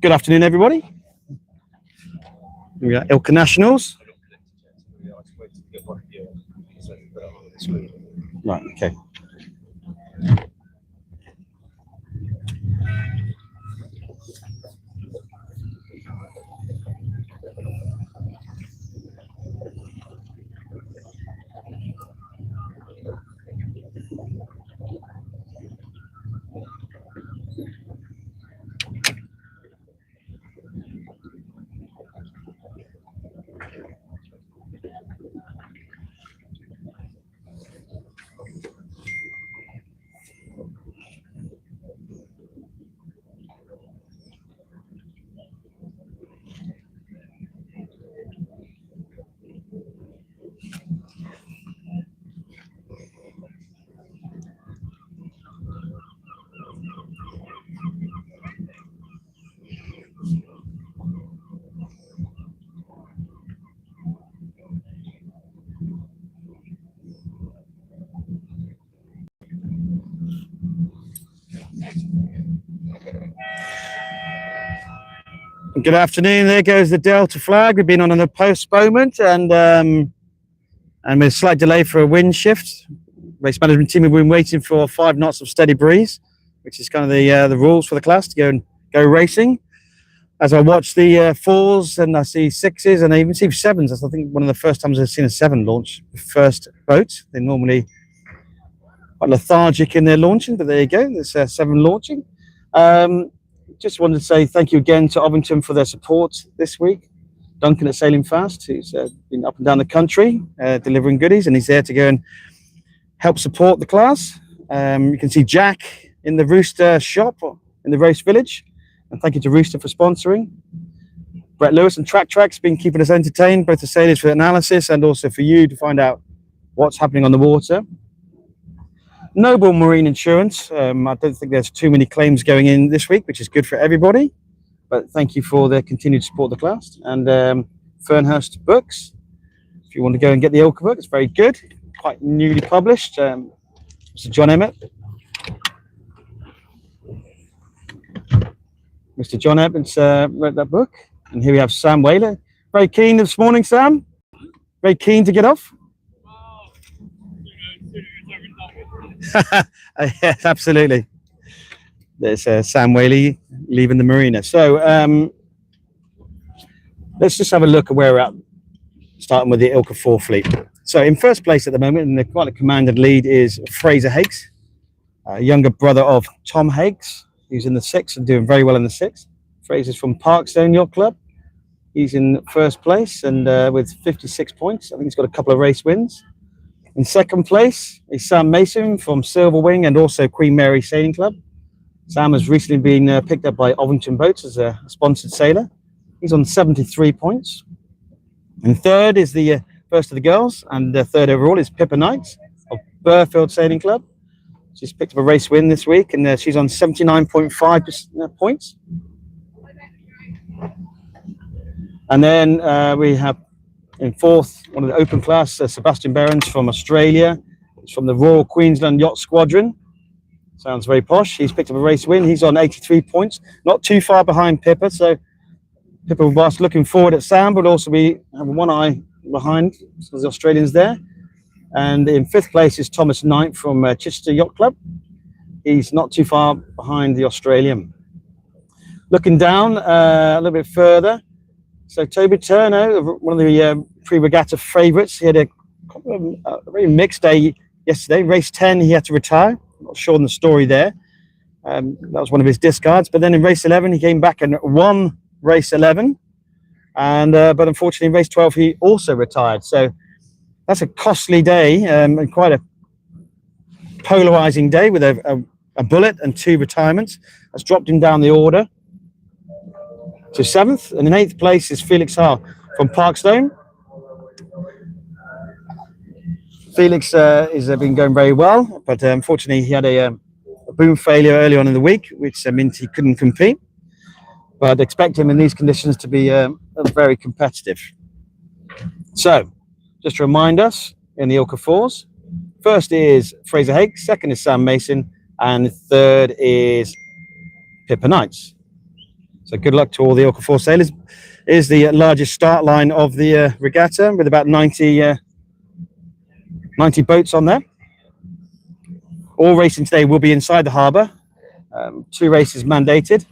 Good afternoon, everybody. We got ILCA Nationals. Right, okay. Good afternoon. There goes the Delta flag. We've been on a postponement and with a slight delay for a wind shift. Race management team have been waiting for 5 knots of steady breeze, which is kind of the rules for the class to go racing. As I watch the 4s and I see 6s and I even see 7s. That's I think one of the first times I've seen a 7 launch the first boat. They're normally quite lethargic in their launching, but there you go. There's 7 launching. Just wanted to say thank you again to Ovington for their support this week. Duncan at Sailing Fast, who's been up and down the country delivering goodies, and he's there to go and help support the class. You can see Jack in the Rooster shop in the Race Village, and thank you to Rooster for sponsoring. Brett Lewis and Track's been keeping us entertained, both the sailors for analysis and also for you to find out what's happening on the water. Noble Marine Insurance. I don't think there's too many claims going in this week, which is good for everybody. But thank you for their continued support of the class. And Fernhurst Books. If you want to go and get the ILCA book, it's very good. Quite newly published. Mr. John Emmett. Mr. John Emmett's wrote that book. And here we have Sam Whaler. Very keen this morning, Sam. Very keen to get off. Yes, absolutely. There's Sam Whaley leaving the marina. So let's just have a look at where we're at, starting with the ILCA 4 fleet. So in first place at the moment, in the quite a commanded lead, is Fraser Hakes, younger brother of Tom Hakes, who's in the 6 and doing very well in the 6. Fraser's from Parkstone Yacht Club. He's in first place and with 56 points. I think he's got a couple of race wins. In second place is Sam Mason from Silver Wing and also Queen Mary Sailing Club. Sam has recently been picked up by Ovington Boats as a sponsored sailor. He's on 73 points. And third is the first of the girls, and third overall is Pippa Knight of Burfield Sailing Club. She's picked up a race win this week, and she's on 79.5 points. And then we have in fourth, one of the open class, Sebastian Behrens from Australia. He's from the Royal Queensland Yacht Squadron. Sounds very posh. He's picked up a race win. He's on 83 points, not too far behind Pippa. So Pippa, whilst looking forward at Sam, but also be having one eye behind because the Australians there. And in fifth place is Thomas Knight from Chichester Yacht Club. He's not too far behind the Australian. Looking down a little bit further. So Toby Turner, one of the pre-regatta favourites, he had a very mixed day yesterday. Race 10, he had to retire. I'm not sure on the story there. That was one of his discards. But then in race 11, he came back and won race 11. And but unfortunately, in race 12, he also retired. So that's a costly day and quite a polarising day with a bullet and 2 retirements. That's dropped him down the order to 7th, and in 8th place is Felix Haar from Parkstone. Felix has been going very well, but unfortunately he had a boom failure early on in the week, which meant he couldn't compete. But expect him in these conditions to be very competitive. So, just to remind us, in the ILCA 4s, first is Fraser Hakes, second is Sam Mason, and third is Pippa Knight. So good luck to all the ILCA 4 sailors. It is the largest start line of the regatta with about 90 boats on there. All racing today will be inside the harbour. 2 races mandated.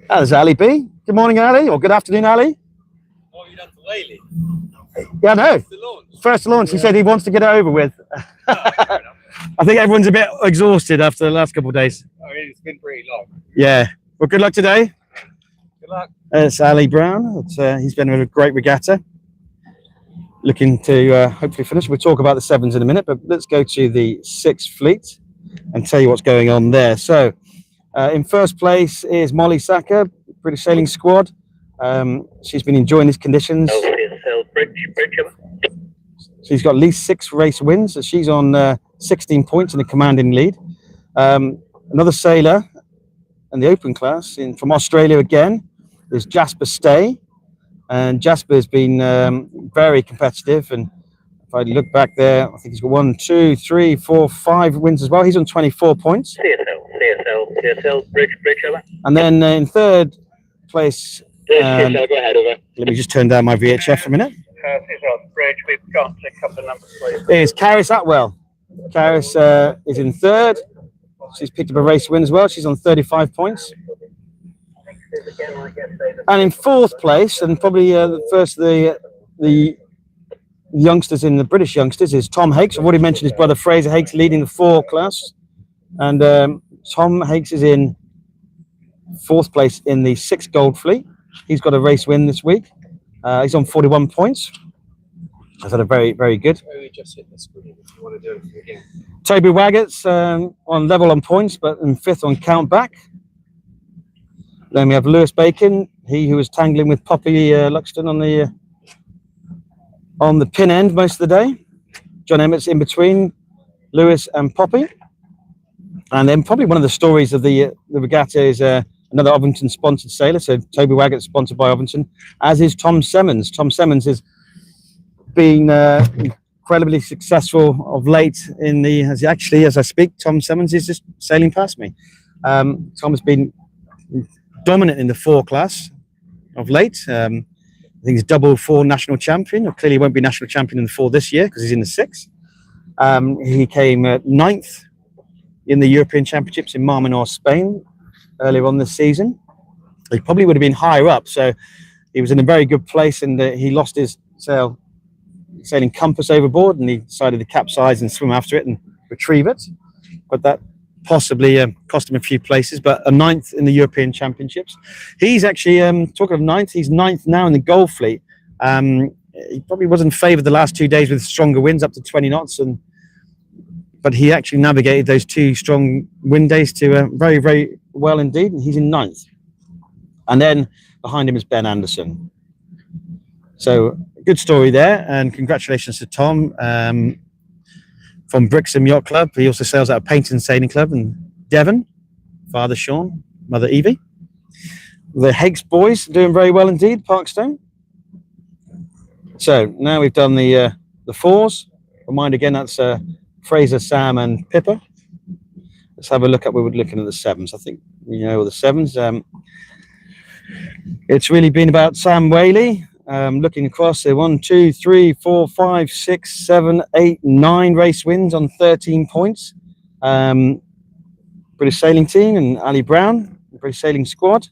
There's Ali B. Good morning, Ali, or good afternoon, Ali. Oh, you done to Whaley? Yeah, no. First First launch. He said he wants to get it over with. I think everyone's a bit exhausted after the last couple of days. I mean, it's been pretty long. Yeah. Well, good luck today. Good luck. It's Ali Brown. He's been with a great regatta. Looking to hopefully finish. We'll talk about the 7s in a minute, but let's go to the 6th fleet and tell you what's going on there. So, in first place is Molly Sacker, British Sailing Squad. She's been enjoying these conditions. She's got at least 6 race wins. So she's on 16 points in the commanding lead. Another sailor in the open class from Australia again is Jasper Stay. And Jasper has been very competitive. And if I look back there, I think he's got 1, 2, 3, 4, 5 wins as well. He's on 24 points. CSL, bridge, over. And then in third place, Go ahead, over. let me just turn down my VHF for a minute. CSL, bridge, we've got a couple of numbers, please. Is Caris Atwell. Caris is in third. She's picked up a race win as well. She's on 35 points. And in fourth place, and probably the first of the youngsters in the British youngsters, is Tom Hakes. I've already mentioned his brother Fraser Hakes leading the 4 class. And Tom Hakes is in 4th place in the 6th Gold Fleet. He's got a race win this week. He's on 41 points. That's had a very, very good. Just hit the screen if you want to do it again. Toby Waggett's on level on points, but in 5th on count back. Then we have Lewis Bacon, he who was tangling with Poppy Luxton on the pin end most of the day. John Emmett's in between Lewis and Poppy. And then probably one of the stories of the regatta is another Ovington sponsored sailor. So Toby Waggett sponsored by Ovington, as is Tom Semmons. Tom Semmons has been incredibly successful of late as I speak, Tom Semmons is just sailing past me. Tom has been dominant in the 4 class of late. I think he's double 4 national champion, or clearly won't be national champion in the 4 this year because he's in the 6. He came 9th in the European Championships in Marmanor, Spain, earlier on this season. He probably would have been higher up, so he was in a very good place, and he lost his sailing compass overboard, and he decided to capsize and swim after it and retrieve it. But that possibly cost him a few places, but a 9th in the European Championships. He's actually, talking of 9th, he's 9th now in the Gold Fleet. He probably wasn't favoured the last 2 days with stronger winds up to 20 knots, but he actually navigated those 2 strong wind days to very, very well indeed, and he's in 9th. And then behind him is Ben Anderson. So good story there, and congratulations to Tom from Brixham Yacht Club. He also sails out of Paynton Sailing Club in Devon. Father Sean, Mother Evie. The Hakes boys doing very well indeed, Parkstone. So now we've done the 4s. Remind again, that's Fraser, Sam, and Pippa. Let's have a look at, we were looking at the 7s. I think we know the 7s. It's really been about Sam Whaley. Looking across, there 1, 2, 3, 4, 5, 6, 7, 8, 9 race wins on 13 points. British Sailing Team and Ali Brown, the British Sailing Squad.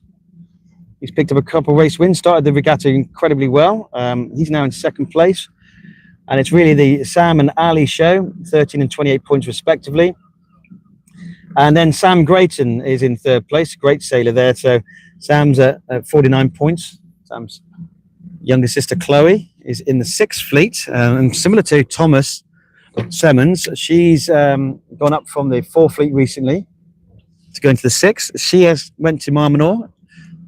He's picked up a couple of race wins, started the regatta incredibly well. He's now in 2nd place. And it's really the Sam and Ali show, 13 and 28 points respectively. And then Sam Grayton is in 3rd place, great sailor there. So Sam's at 49 points. Sam's younger sister Chloe is in the 6th fleet, and similar to Thomas Semmons, she's gone up from the 4th fleet recently to go into the 6th. She went to Marmanor,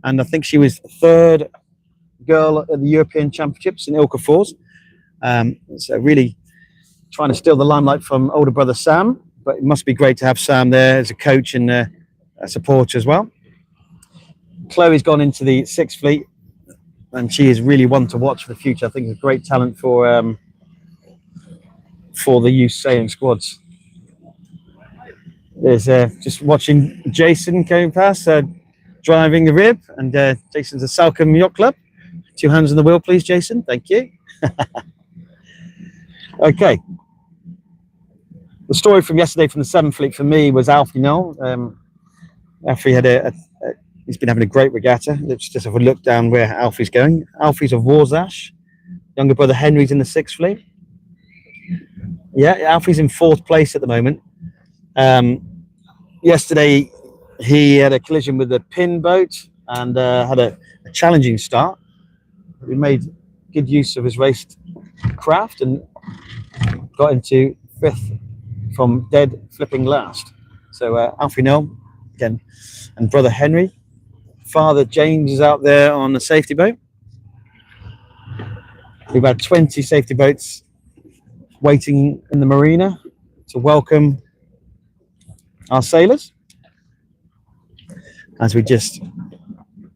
and I think she was 3rd girl at the European Championships in ILCA 4s. So really trying to steal the limelight from older brother Sam, but it must be great to have Sam there as a coach and a supporter as well. Chloe's gone into the 6th fleet, and she is really one to watch for the future. I think it's a great talent for the youth sailing squads. There's just watching Jason going past. driving the rib, and Jason's a Salcombe Yacht Club. 2 hands on the wheel, please, Jason. Thank you. Okay. The story from yesterday from the 7th Fleet for me was Alfie Knoll. Alfie had he's been having a great regatta. Let's just have a look down where Alfie's going. Alfie's of Warsash. Younger brother Henry's in the 6th Fleet. Yeah, Alfie's in 4th place at the moment. Yesterday, he had a collision with a pin boat and had a challenging start. We made good use of his raced craft and got into 5th from dead flipping last. So Alfie Knoll again, and brother Henry. Father James is out there on the safety boat. We've had 20 safety boats waiting in the marina to welcome our sailors as we just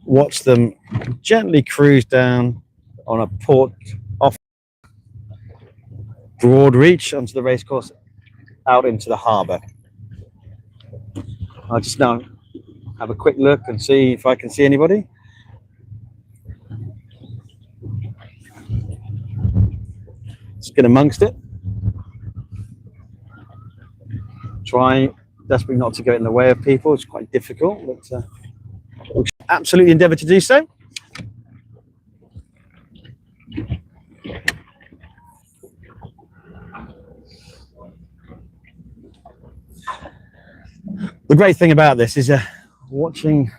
watch them gently cruise down on a port off Broad Reach onto the racecourse out into the harbour. I'll just now have a quick look and see if I can see anybody. Just get amongst it. Try desperately not to get in the way of people. It's quite difficult, but we'll absolutely endeavour to do so. The great thing about this is watching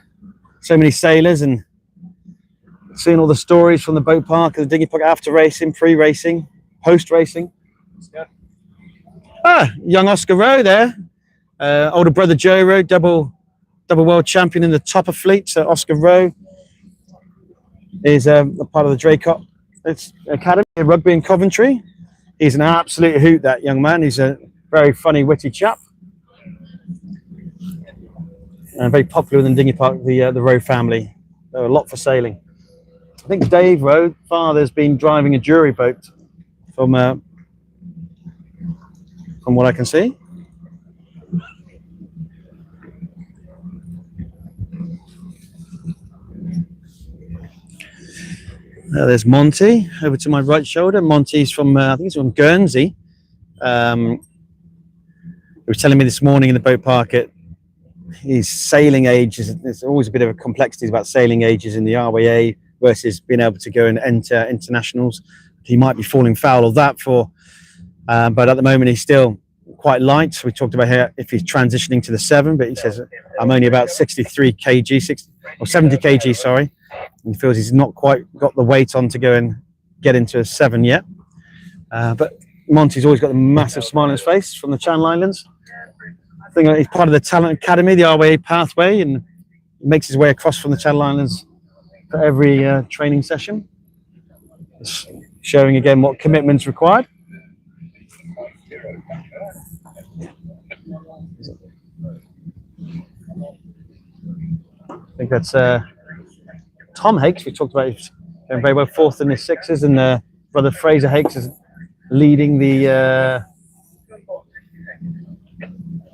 so many sailors and seeing all the stories from the boat park, the dinghy park, after racing, pre-racing, post-racing. Young Oscar Rowe there. Older brother Joe Rowe, double world champion in the Topper Fleet. So Oscar Rowe is a part of the Draycott Academy of Rugby in Coventry. He's an absolute hoot, that young man. He's a very funny, witty chap. And very popular within Dinghy Park, the Rowe family. They're a lot for sailing. I think Dave Rowe, father's been driving a jury boat from what I can see. There's Monty over to my right shoulder. Monty's from, I think he's from Guernsey. He was telling me this morning in the boat park his sailing age there's always a bit of a complexity about sailing ages in the RYA versus being able to go and enter internationals. He might be falling foul of that but at the moment he's still quite light. We talked about here if he's transitioning to the 7, but he says I'm only about 63 kg, or 70 kg, sorry. He feels he's not quite got the weight on to go and get into a 7 yet. But Monty's always got a massive smile on his face from the Channel Islands. I think he's part of the Talent Academy, the RWA pathway, and makes his way across from the Channel Islands for every training session. It's showing again what commitment's required. I think that's Tom Hakes. We talked about he's going very well, 4th in his 6s, and brother Fraser Hakes is leading the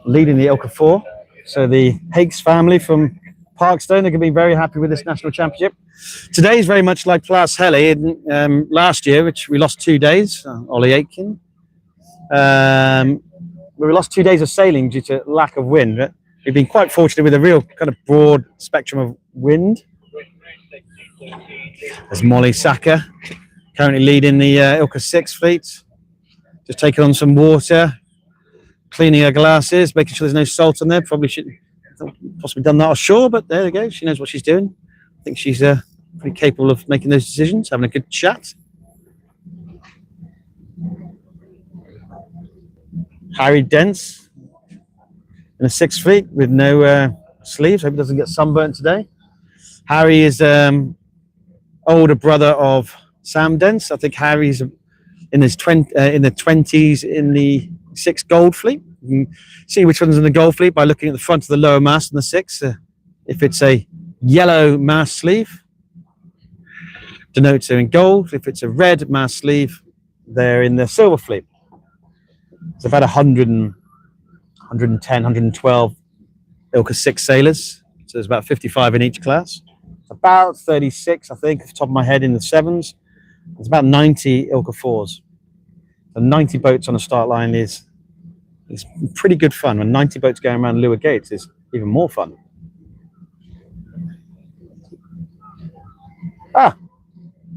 ILCA 4. So the Hakes family from Parkstone are going to be very happy with this national championship. Today is very much like Plas Heli last year, which we lost 2 days. Ollie Aitken. We lost 2 days of sailing due to lack of wind. But we've been quite fortunate with a real kind of broad spectrum of wind. There's Molly Saka, currently leading the ILCA 6 fleet. Just taking on some water, cleaning her glasses, making sure there's no salt on there. Probably should possibly done that offshore, but there we go. She knows what she's doing. I think she's pretty capable of making those decisions, having a good chat. Harry Dents in the 6th fleet with no sleeves. Hope he doesn't get sunburnt today. Harry is older brother of Sam Dents. I think Harry's in the 20s in the 6 Gold Fleet. You can see which one's in the Gold Fleet by looking at the front of the lower mast in the 6. If it's a yellow mast sleeve, denotes they're in gold. If it's a red mast sleeve, they're in the Silver Fleet. It's about 110, 112 ILCA 6 sailors. So there's about 55 in each class. About 36, I think, off the top of my head, in the sevens. There's about 90 ILCA 4s. And 90 boats on a start line is pretty good fun. When 90 boats going around Lure Gates is even more fun.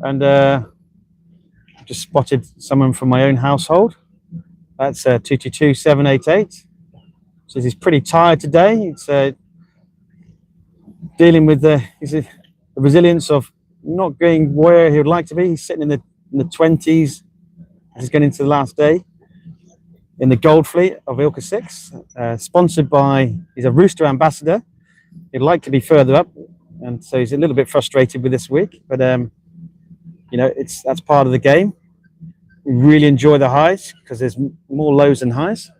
And just spotted someone from my own household. That's 222788. Says he's pretty tired today. It's dealing with the resilience of not going where he would like to be. He's sitting in the 20s. He's getting into the last day in the Gold Fleet of ILCA 6, sponsored by, he's a Rooster ambassador. He'd like to be further up, and so he's a little bit frustrated with this week, but you know, that's part of the game. We really enjoy the highs because there's more lows than highs.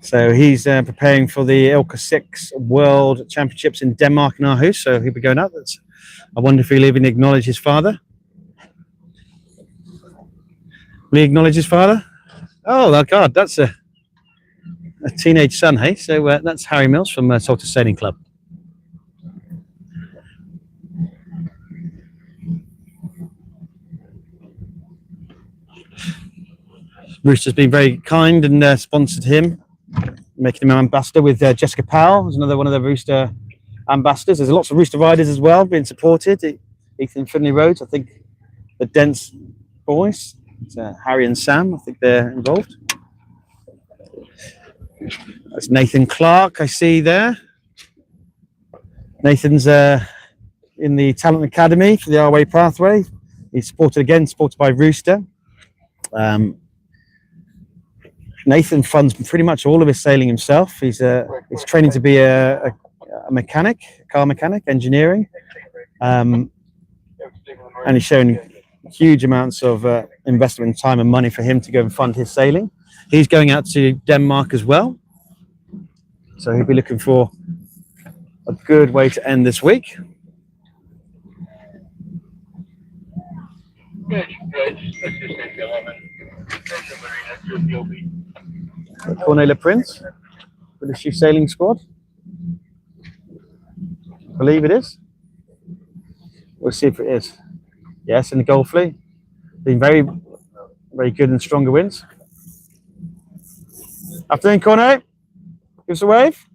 So he's preparing for the ILCA 6 World Championships in Denmark in Aarhus, so he'll be going up. I wonder if he'll even acknowledge his father. Will he acknowledge his father? Oh, my God, that's a teenage son, hey? So that's Harry Mills from Salter Sailing Club. Rooster's been very kind and sponsored him, making him an ambassador with Jessica Powell, who's another one of the Rooster ambassadors. There's lots of Rooster riders as well being supported. Ethan Finley Rhodes, I think the Dents boys. It's, Harry and Sam, I think they're involved. That's Nathan Clark, I see there. Nathan's in the Talent Academy for the Our Way Pathway. He's supported by Rooster. Nathan funds pretty much all of his sailing himself. He's training to be a mechanic, car mechanic, engineering. And he's showing huge amounts of investment in time and money for him to go and fund his sailing. He's going out to Denmark as well. So he'll be looking for a good way to end this week. Cornelia Prince, British Youth Sailing Squad. I believe it is. We'll see if it is. Yes, in the Gold Fleet. Been very, very good and stronger winds. Afternoon, Cornet. Give us a wave.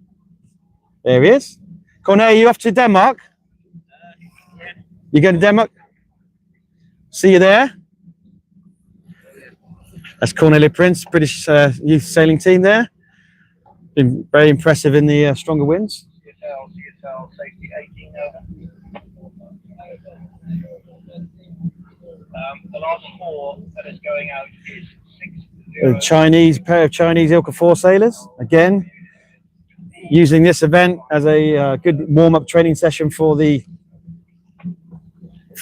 There he is. Cornet, are you off to Denmark? You going to Denmark? See you there. That's Cornelia Prince, British youth sailing team there. Been very impressive in the stronger winds. Safety 18 over. The last 4 that is going out is 6-0. A pair of Chinese ILCA 4 sailors. Again, using this event as a good warm-up training session for the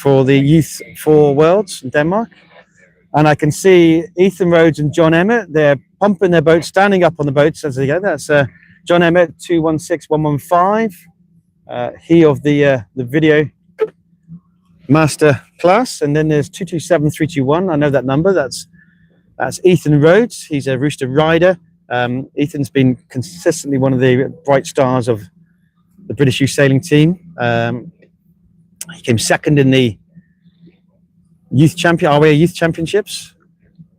Youth 4 Worlds in Denmark. And I can see Ethan Rhodes and John Emmett. They're pumping their boats, standing up on the boats as they go. That's John Emmett, 216115. He of the video master class, and then there's 227321. I know that number. That's Ethan Rhodes. He's a Rooster rider. Ethan's been consistently one of the bright stars of the British Youth Sailing team. He came second in the Our Way Youth Championships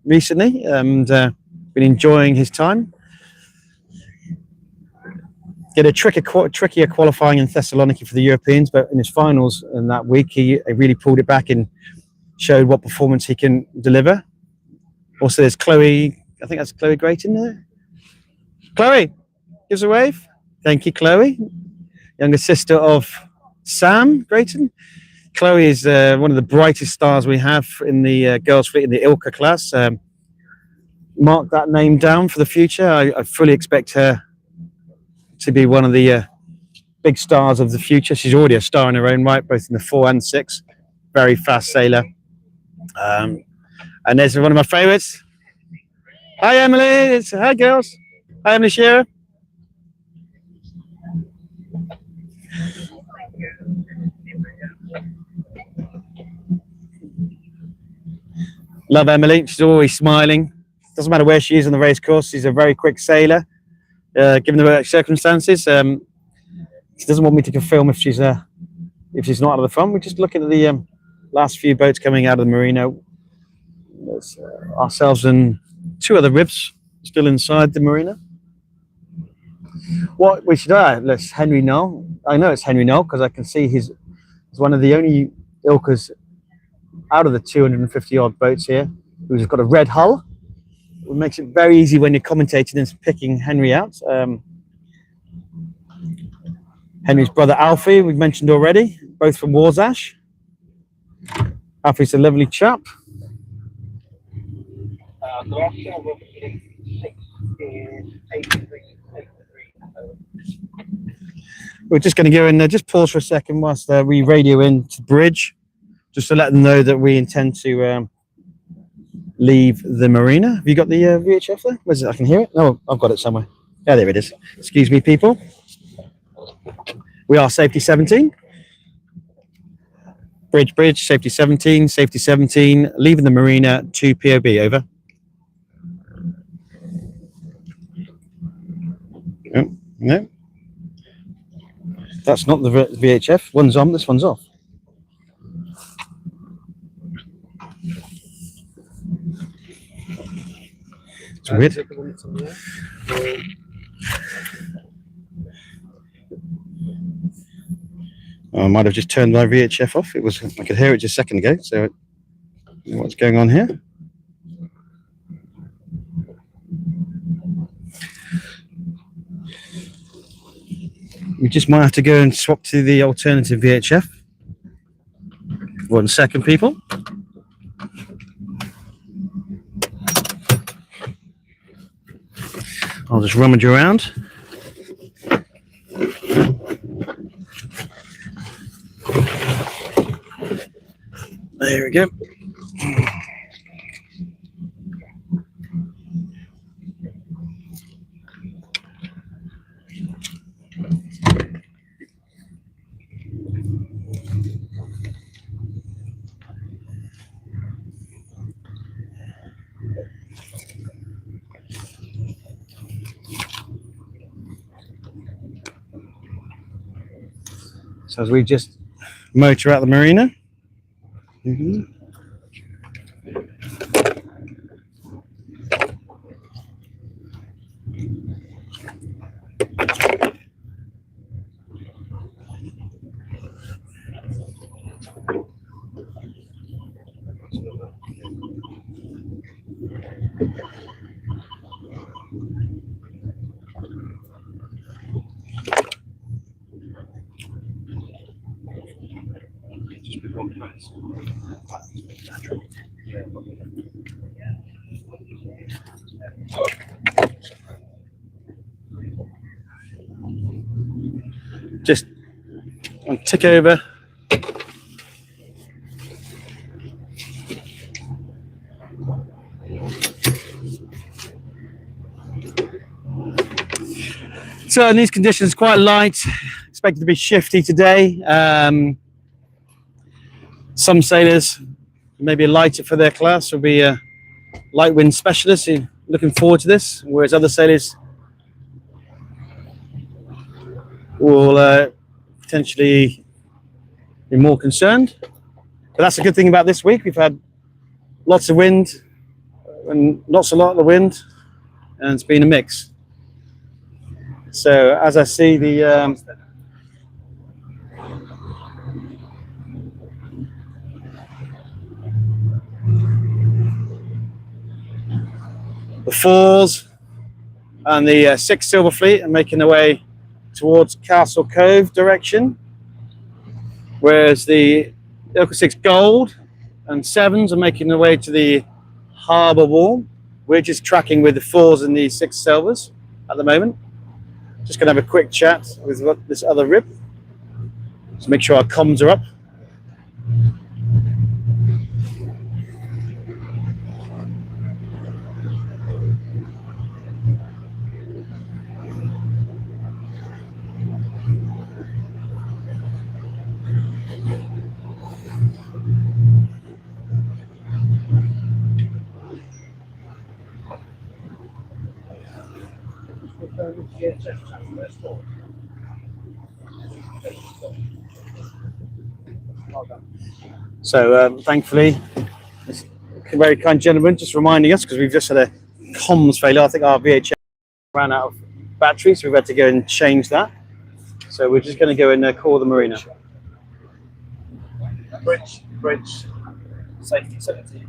recently, and been enjoying his time. Get a trickier qualifying in Thessaloniki for the Europeans, but in his finals in that week, he really pulled it back and showed what performance he can deliver. Also, there's Chloe. I think that's Chloe Grayton there. Chloe, give us a wave. Thank you, Chloe. Younger sister of Sam Grayton. Chloe is one of the brightest stars we have in the girls' fleet in the ILCA class. Mark that name down for the future. I fully expect her to be one of the big stars of the future. She's already a star in her own right, both in the 4 and 6. Very fast sailor. And there's one of my favourites. Hi, Emily. Hi, girls. Hi, Emily Shearer. Love Emily. She's always smiling. Doesn't matter where she is on the race course. She's a very quick sailor. given the circumstances. She doesn't want me to film if she's not out of the front. We're just looking at the last few boats coming out of the marina. There's ourselves and two other ribs still inside the marina. What we should let's Henry Knoll. I know it's Henry Knoll because I can see he's one of the only ILCAs out of the 250 odd boats here who's got a red hull. It makes it very easy when you're commentating and picking Henry out. Henry's brother Alfie, we've mentioned already, both from Warsash. Alfie's a lovely chap. The last silver is 6 is 83. We're just going to go in there, just pause for a second whilst we radio in to bridge, just to let them know that we intend to leave the marina. Have you got the VHF there? Where's it? I can hear it. No, I've got it somewhere. Yeah, there it is. Excuse me, people. We are safety 17. Bridge, safety 17, leaving the marina to POB, over. Oh, no. That's not the VHF. One's on, this one's off. It's weird. I might have just turned my VHF off. I could hear it just a second ago. So, what's going on here? We just might have to go and swap to the alternative VHF. 1 second, people. I'll just rummage around. There we go. So as we just motor out the marina. Just tick over. So in these conditions, quite light, expected to be shifty today. Some sailors, maybe lighter for their class, will be light wind specialists looking forward to this, whereas other sailors will potentially be more concerned. But that's a good thing about this week. We've had lots of wind and a lot of wind, and it's been a mix. So as I see the Fours and the 6 Silver Fleet are making their way towards Castle Cove direction, whereas the ILCA 6 Gold and 7s are making their way to the harbour wall. We're just tracking with the 4s and the 6 Silvers at the moment. Just going to have a quick chat with this other rib to make sure our comms are up. So thankfully, this very kind gentleman just reminding us, because we've just had a comms failure. I think our VHF ran out of battery, so we've had to go and change that. So we're just going to go and call the marina. Bridge, safety 17.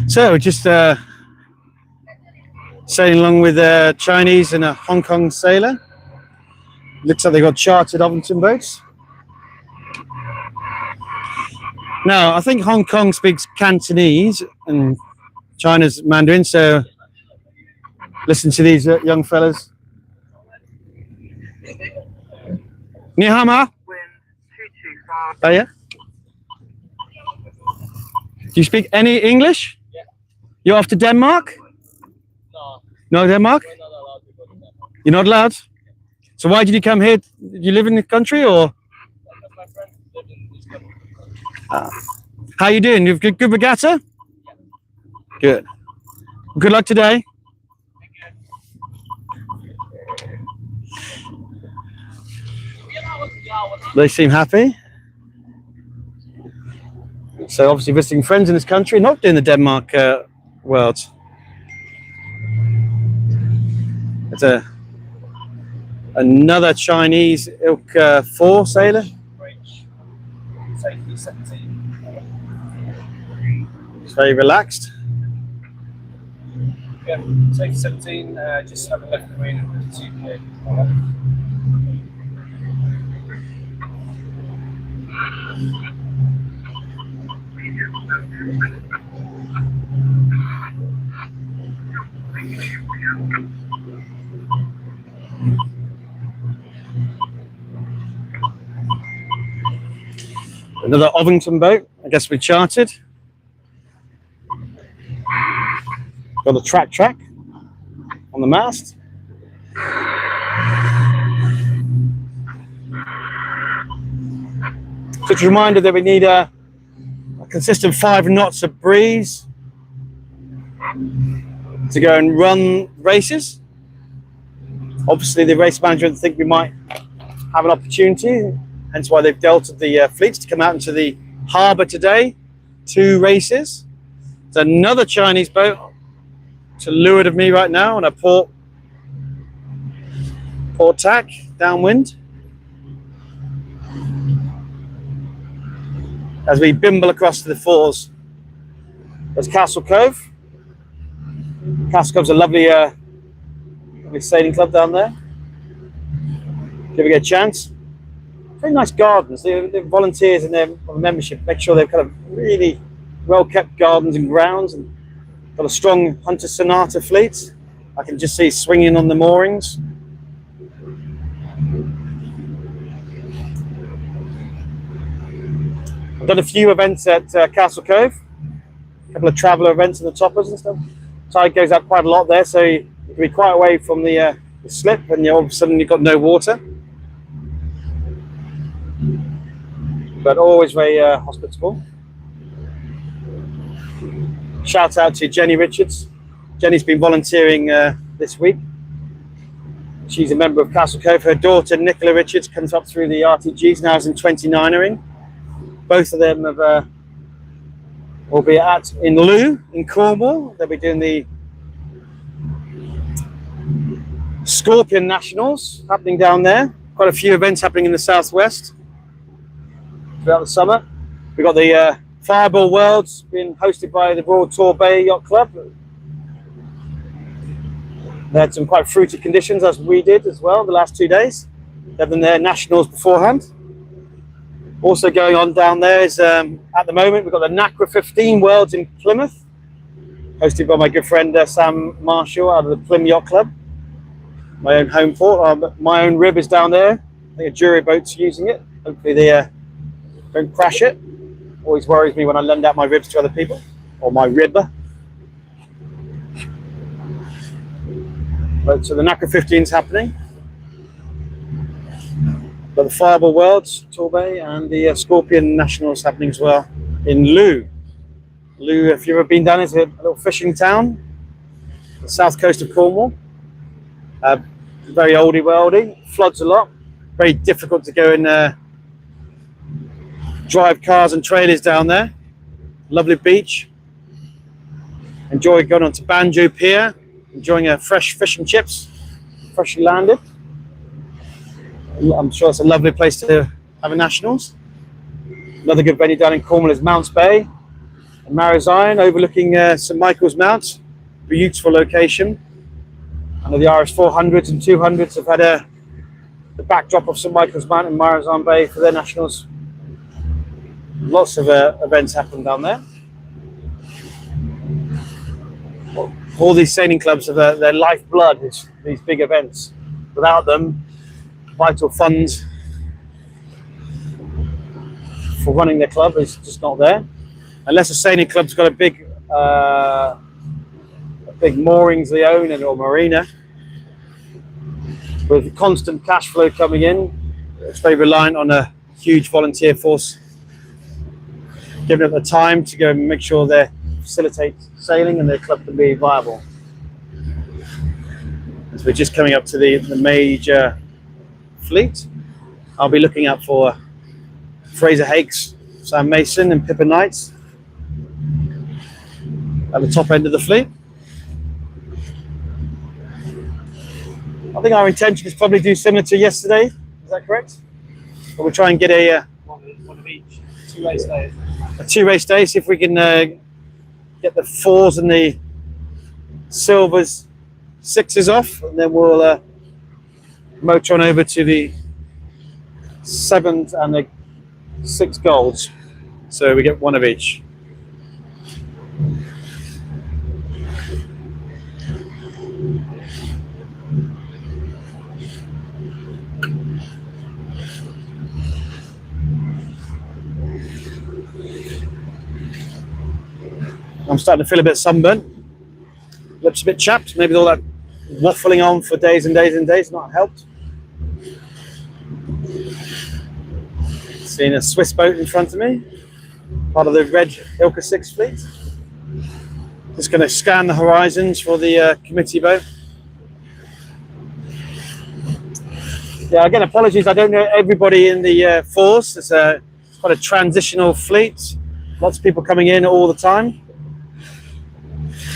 So just sailing along with a Chinese and a Hong Kong sailor. Looks like they got chartered Ovington boats. Now, I think Hong Kong speaks Cantonese and China's Mandarin, so listen to these young fellas. Ni hao ma? Oh yeah? Do you speak any English? Yeah. You're off to Denmark? No, No, Denmark? we're not allowed to go to Denmark. You're not allowed? So why did you come here? Did you live in the country or? Because my friend lived in this country. How you doing? You've good regatta? Good. Good luck today. They seem happy. So obviously visiting friends in this country, not doing the Denmark world. It's another Chinese ILCA 4 sailor. Bridge, safety 17. It's very relaxed. Yeah, safety 17, just having left the marina with 2K. Another Ovington boat, I guess we chartered. Got a track on the mast. Just a reminder that we need a consistent 5 knots of breeze to go and run races. Obviously, the race management think we might have an opportunity, hence why they've delted the fleets to come out into the harbour today. 2 races. There's another Chinese boat to leeward of me right now on a port tack downwind. As we bimble across to the fours, there's Castle Cove. Castle Cove's a lovely sailing club down there. If you ever get a chance. Very nice gardens. The volunteers and their membership make sure they've kind of really well kept gardens and grounds, and got a strong Hunter Sonata fleet. I can just see swinging on the moorings. I've done a few events at Castle Cove, a couple of traveller events in the toppers and stuff. Tide goes out quite a lot there, so you can be quite away from the slip, and all of a sudden you've got no water. But always very hospitable. Shout out to Jenny Richards. Jenny's been volunteering this week. She's a member of Castle Cove. Her daughter Nicola Richards comes up through the RTGs, now is in 29ering. Both of them have, will be in Loo in Cornwall. They'll be doing the Scorpion Nationals happening down there. Quite a few events happening in the southwest throughout the summer. We've got the Fireball Worlds being hosted by the Royal Torbay Yacht Club. They had some quite fruity conditions, as we did as well, the last 2 days. They've done their nationals beforehand. Also going on down there is, at the moment, we've got the NACRA 15 Worlds in Plymouth, hosted by my good friend Sam Marshall out of the Plymouth Yacht Club, my own home port. My own rib is down there. I think a jury boat's using it. Hopefully they don't crash it. Always worries me when I lend out my ribs to other people, or my ribber. But so the NACRA 15 is happening. Got the Fireball Worlds, Torbay, and the Scorpion Nationals happening as well in Looe. Looe, if you've ever been down, it's a little fishing town, the south coast of Cornwall. Very oldie worldy, floods a lot. Very difficult to go and drive cars and trailers down there. Lovely beach. Enjoy going on to Banjo Pier, enjoying a fresh fish and chips, freshly landed. I'm sure it's a lovely place to have a nationals. Another good venue down in Cornwall is Mounts Bay and Marizine, overlooking St Michael's Mount. Beautiful location. I know the RS 400s and 200s have had the backdrop of St Michael's Mount and Marizine Bay for their nationals. Lots of events happen down there. All these sailing clubs are their lifeblood, is these big events. Without them, vital funds for running their club is just not there. Unless a sailing club's got a big moorings they own or marina with constant cash flow coming in, it's very reliant on a huge volunteer force giving it the time to go and make sure they facilitate sailing and their club can be viable. As we're just coming up to the major fleet, I'll be looking out for Fraser Hakes, Sam Mason and Pippa Knights at the top end of the fleet. I think our intention is probably do similar to yesterday. Is that correct? But we'll try and get One of each. 2 race days. a 2 race day, see if we can get the 4s and the silvers 6s off, and then we'll motor on over to the 7s and the 6 golds. So we get one of each. I'm starting to feel a bit sunburnt. Lips a bit chapped. Maybe all that waffling on for days and days and days not helped. Seeing a Swiss boat in front of me, part of the red ILCA 6 fleet. Just going to scan the horizons for the committee boat. Yeah, again, apologies. I don't know everybody in the force. It's quite a transitional fleet. Lots of people coming in all the time.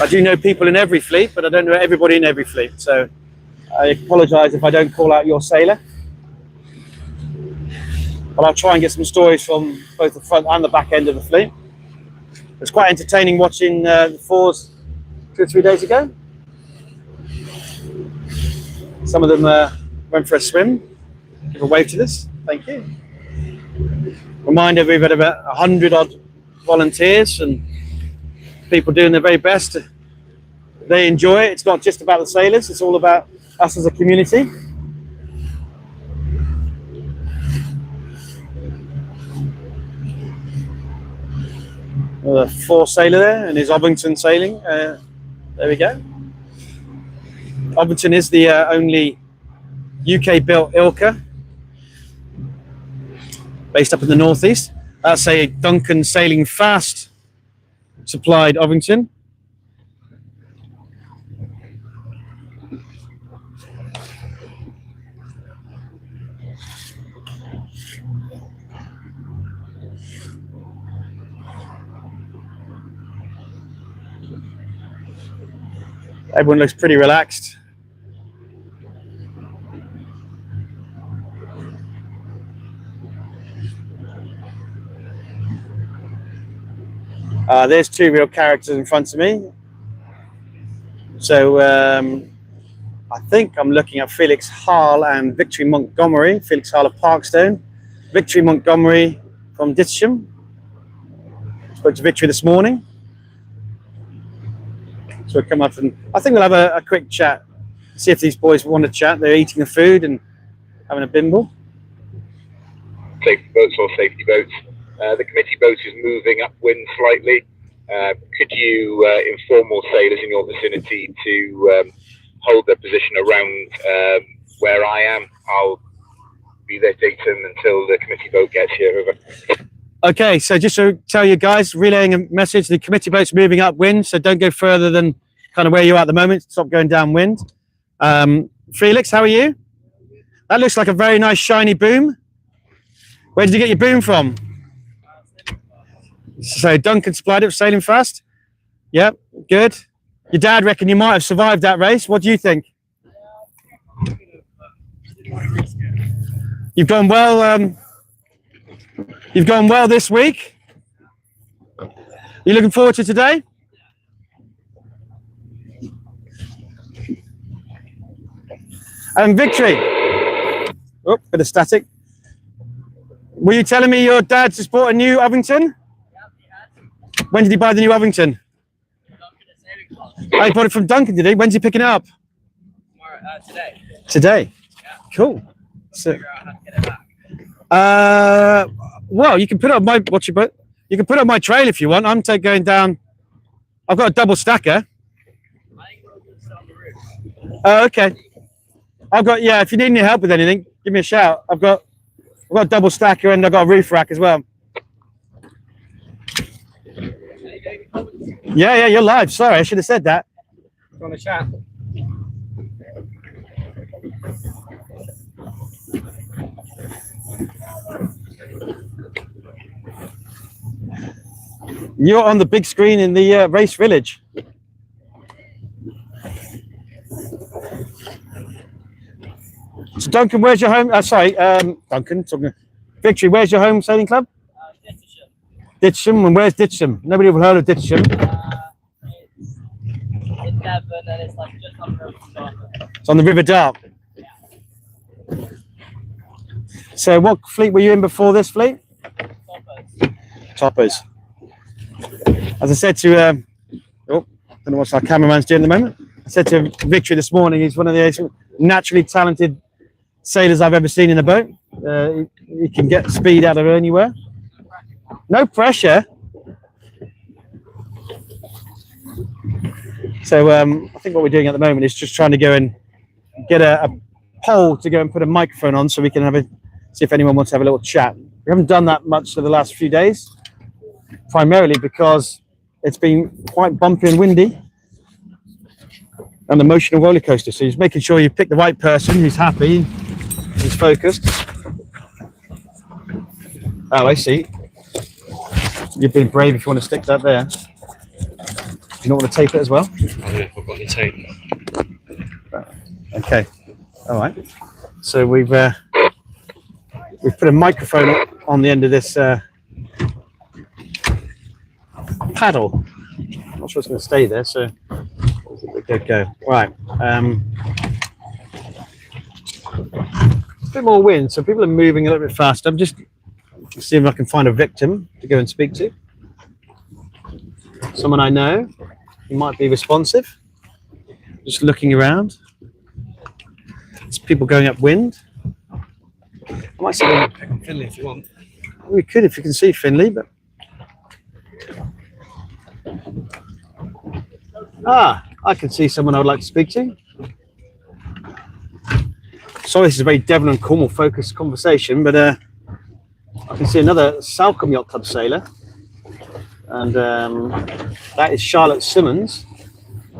I do know people in every fleet, but I don't know everybody in every fleet. So I apologise if I don't call out your sailor. But I'll try and get some stories from both the front and the back end of the fleet. It was quite entertaining watching the 4s 2 or 3 days ago. Some of them went for a swim. Give a wave to this. Thank you. Reminder, we've had about 100 odd volunteers and people doing their very best. They enjoy it. It's not just about the sailors, it's all about us as a community. A 4 sailor there and his Ovington sailing. There we go. Ovington is the only UK built ILCA based up in the northeast. That's a Duncan Sailing Fast supplied Ovington. Everyone looks pretty relaxed. There's two real characters in front of me. So I think I'm looking at Felix Harl and Victory Montgomery. Felix Harl of Parkstone, Victory Montgomery from Ditcham. Spoke to Victory this morning. So we'll come up and I think we'll have a quick chat, see if these boys want to chat. They're eating the food and having a bimble. Safety boats or safety boats. The committee boat is moving upwind slightly. Could you inform all sailors in your vicinity to hold their position around where I am? I'll be there datum until the committee boat gets here. Over. Okay, so just to tell you guys, relaying a message, the committee boat's moving upwind, so don't go further than kind of where you are at the moment. Stop going downwind. Felix, how are you? That looks like a very nice shiny boom. Where did you get your boom from? So Duncan supplied it, sailing fast. Yep, good. Your dad reckoned you might have survived that race. What do you think? You've gone well. You've gone well this week. You looking forward to today? And Victory. Oh, bit of static. Were you telling me your dad just bought a new Ovington? When did he buy the new Ovington? Oh, he bought it from Duncan, did he? When's he picking it up? Today. Today? Yeah. Cool. So, Figure out how to get it back. well, you can put it on my you can put it on my trail if you want. I'm going down. I've got a double stacker. I think we're going to sit on the roof. Oh, okay. I've got if you need any help with anything, give me a shout. I've got a double stacker and I've got a roof rack as well. Yeah, you're live. Sorry, I should have said that. You want to chat? You're on the big screen in the race village. So Duncan, where's your home? Duncan. Victory, where's your home sailing club? Ditcham. And where's Ditcham? Nobody ever heard of Ditcham. It's in Devon and it's like just on the river. It's on the River Dart. Yeah. So what fleet were you in before this fleet? Toppers. As I said to, don't know what our cameraman's doing at the moment. I said to Victory this morning, he's one of the naturally talented sailors I've ever seen in a boat. He can get speed out of anywhere. No pressure. So I think what we're doing at the moment is just trying to go and get a pole to go and put a microphone on so we can see if anyone wants to have a little chat. We haven't done that much for the last few days, primarily because it's been quite bumpy and windy and emotional roller coaster. So he's making sure you pick the right person who's happy, who's focused. Oh, I see. You're being brave if you want to stick that there. Do you not want to tape it as well? I don't know if I've got any tape. Okay. All right. So we've put a microphone on the end of this paddle. I'm not sure it's going to stay there, so go. Right. A bit more wind, so people are moving a little bit faster. I'm just seeing if I can find a victim to go and speak to. Someone I know who might be responsive. Just looking around. There's people going upwind. I might see them. Pick on Finley if you want. We could if you can see Finley, but I can see someone I would like to speak to. Sorry, this is a very Devon and Cornwall focused conversation, but I can see another Salcombe Yacht Club sailor, and that is Charlotte Simmons.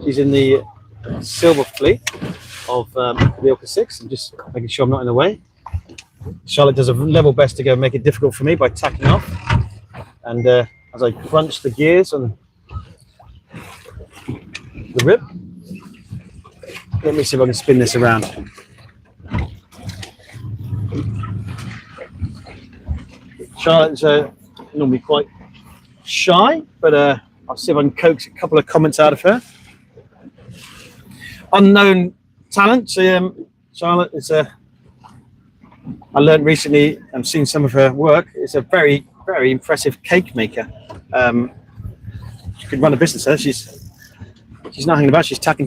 She's in the Silver Fleet of the ILCA 6. I'm just making sure I'm not in the way. Charlotte does a level best to go and make it difficult for me by tacking off, and as I crunch the gears on the rib, let me see if I can spin this around. Charlotte's normally quite shy, but I'll see if I can coax a couple of comments out of her. Unknown talent. So, Charlotte is I learned recently, I've seen some of her work, is a very, very impressive cake maker. She could run a business there. She's not hanging about, she's tacking.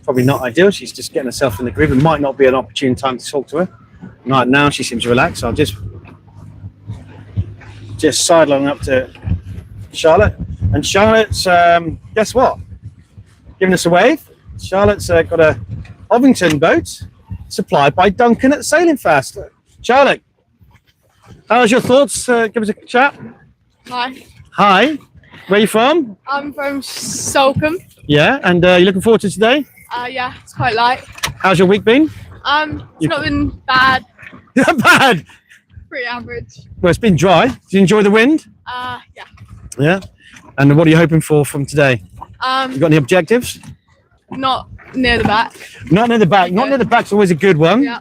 Probably not ideal. She's just getting herself in the groove. It might not be an opportune time to talk to her. Right now, she seems relaxed. So I'll just sidling up to Charlotte. And Charlotte's, guess what? Giving us a wave. Charlotte's got a Ovington boat supplied by Duncan at Sailing Fast. Charlotte, how's your thoughts? Give us a chat. Hi, Hi. Where are you from? I'm from Salcombe. Yeah, and you're looking forward to today? Yeah, it's quite light. How's your week been? It's not been bad, Bad. pretty average. Well, it's been dry. Do you enjoy the wind? Yeah. Yeah. And what are you hoping for from today? You got any objectives? Not near the back. Not near the back. Not near the back's always a good one. Yeah.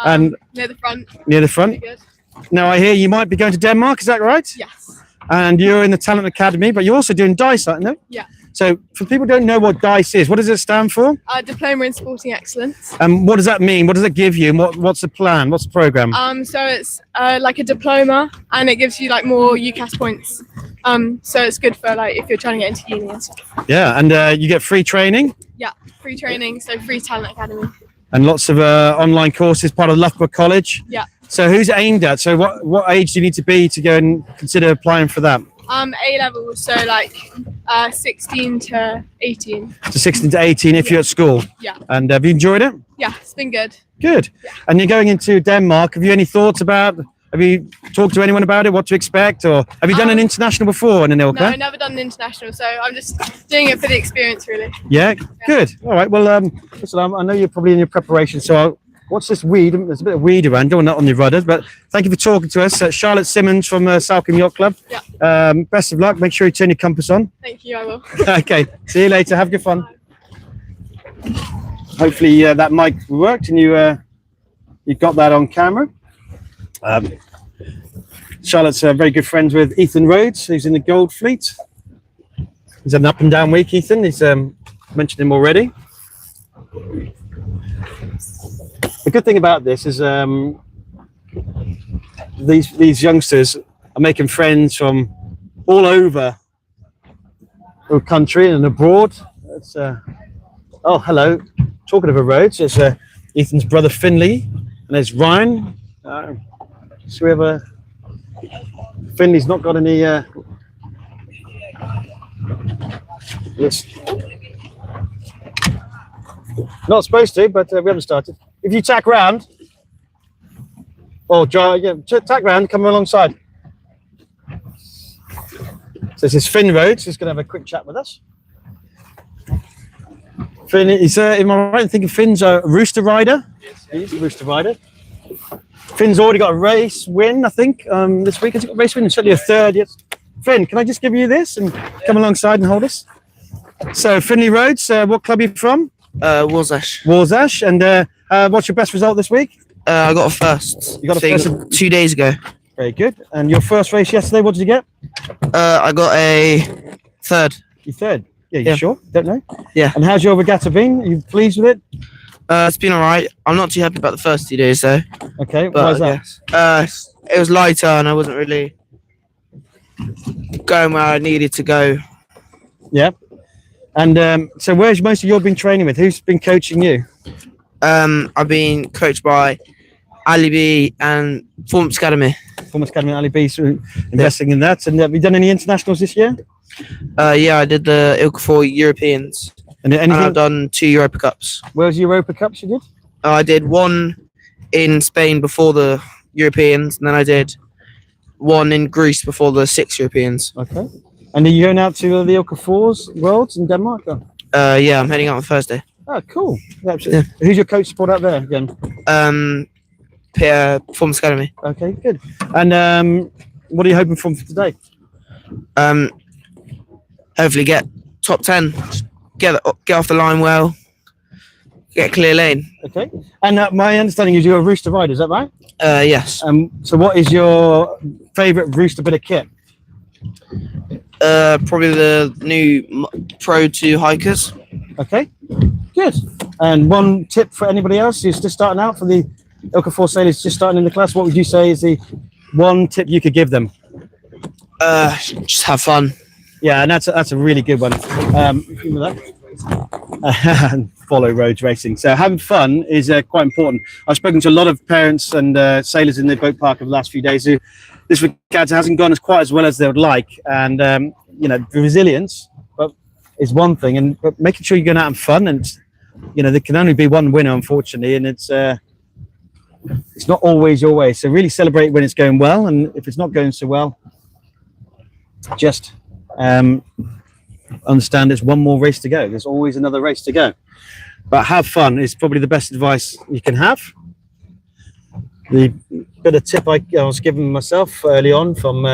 And Near the front. near the front. Pretty good. Now I hear you might be going to Denmark. Is that right? Yes. And you're in the Talent Academy, but you're also doing DICE, aren't you? Yeah. So for people who don't know what DICE is, what does it stand for? Diploma in Sporting Excellence. And what does that mean? What does it give you? And what's the plan? What's the program? So it's like a diploma, and it gives you like more UCAS points. So it's good for like if you're trying to get into uni and stuff. Yeah, and you get free training Yeah, free training, so free Talent Academy. and lots of online courses, part of Loughborough College. Yeah. So who's it aimed at? So what age do you need to be to go and consider applying for that? A level, so like 16 to 18. So 16 to 18 if you're at school. Yeah. And have you enjoyed it? Yeah, it's been good. Good. Yeah. And you're going into Denmark. Have you any thoughts about? Have you talked to anyone about it? What to expect, or have you done an international before in an ILCA? No, I've never done an international, so I'm just doing it for the experience, really. Yeah. Good. All right. Well, listen, I know you're probably in your preparation, so what's this weed? There's a bit of weed around. Don't want that on your rudder, but thank you for talking to us. Charlotte Simmons from Salcombe Yacht Club. Yeah. Best of luck. Make sure you turn your compass on. Thank you, I will. Okay. See you later. Have good fun. Hopefully that mic worked and you got that on camera. Charlotte's very good friends with Ethan Rhodes, who's in the Gold Fleet. He's had an up and down week, Ethan. He's mentioned him already. The good thing about this is these youngsters are making friends from all over the country and abroad. It's, oh, hello. Talking of a road, so it's Ethan's brother Finley, and there's Ryan. So we have a Finley's not got any. Yes, not supposed to, but we haven't started. If you tack round, tack round, come alongside. So this is Finn Rhodes, who's going to have a quick chat with us. Finn is, am I right in thinking Finn's a rooster rider? Yes, he's a rooster rider. Finn's already got a race win, I think, this week. Has he got a race win? Certainly a third. Yes. Finn, can I just give you this and come alongside and hold us? So, Finley Rhodes, what club are you from? Warsash. Warsash. And what's your best result this week? I got a first. You got a first 2 days ago. Very good. And your first race yesterday, what did you get? I got a third. You third? Yeah, you Yeah. sure? Don't know? Yeah. And how's your regatta been? Are you pleased with it? It's been alright. I'm not too happy about the first 2 days though. Okay, But why is that? it was lighter and I wasn't really going where I needed to go. Yeah. And so where's most of you been training with? Who's been coaching you? I've been coached by Ali B and Performance Academy. Performance Academy, Ali B, so investing in that. And have you done any internationals this year? Yeah, I did the ILCA 4 Europeans. And And I've anything? done 2 Europa Cups. Where's Europa Cups you did? I did one in Spain before the Europeans, and then I did one in Greece before the 6 Europeans. Okay. And are you going out to the ILCA 4s Worlds in Denmark? Or? Yeah, I'm heading out on Thursday. Oh, cool. Absolutely. Who's your coach support out there again? Performance Academy. Okay, good. And what are you hoping for today? Hopefully get top 10. Get off the line well. Get clear lane. Okay. And my understanding is you're a rooster rider, is that right? Yes. So what is your favourite rooster bit of kit? Probably the new Pro 2 hikers. Okay, good. And one tip for anybody else who's just starting out, for the ILCA 4 sailors just starting in the class, what would you say is the one tip you could give them? Just have fun. Yeah, and that's a really good one. Give me that. Follow roads racing. So having fun is quite important. I've spoken to a lot of parents and sailors in the boat park over the last few days who this regatta hasn't gone quite as well as they would like, and you know, the resilience, but is one thing, but making sure you're going out and fun, and you know, there can only be one winner, unfortunately, and it's not always your way. So really celebrate when it's going well, and if it's not going so well, just understand there's one more race to go. There's always another race to go, but have fun is probably the best advice you can have. The bit of tip I was given myself early on from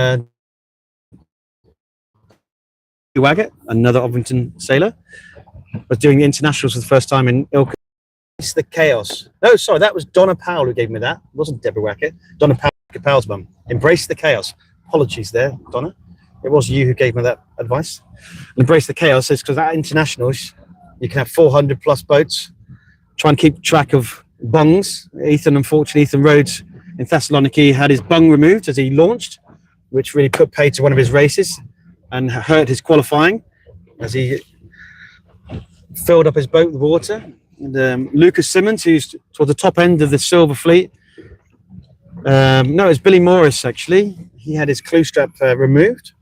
Waggett, another Ovington sailor, was doing the internationals for the first time in ILCA. It's the chaos. No, sorry, that was Donna Powell who gave me that. It wasn't Deborah Wackett. Donna Powell's mum. Embrace the chaos. Apologies there, Donna. It was you who gave me that advice. Embrace the chaos is because at internationals, you can have 400 plus boats. Try and keep track of bungs. Unfortunately, Ethan Rhodes in Thessaloniki had his bung removed as he launched, which really put pay to one of his races and hurt his qualifying as he filled up his boat with water. And Lucas Simmons, who's toward the top end of the Silver Fleet. No, it's Billy Morris, actually. He had his clue strap removed.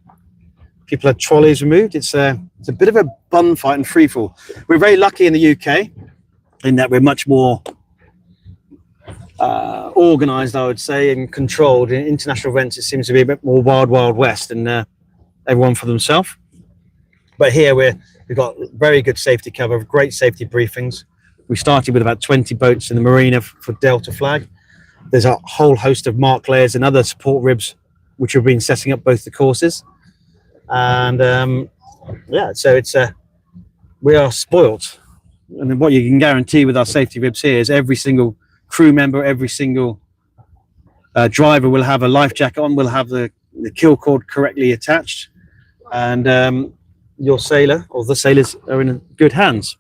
People had trolleys removed. It's a bit of a bun fight and free fall. We're very lucky in the UK in that we're much more organised, I would say, and controlled. In international events, it seems to be a bit more wild, wild west, and everyone for themselves. But here we've got very good safety cover, great safety briefings. We started with about 20 boats in the marina for Delta Flag. There's a whole host of mark layers and other support ribs which have been setting up both the courses. And yeah, so we are spoilt. And what you can guarantee with our safety ribs here is every single crew member, every single driver will have a life jacket on, will have the kill cord correctly attached, and your sailor or the sailors are in good hands.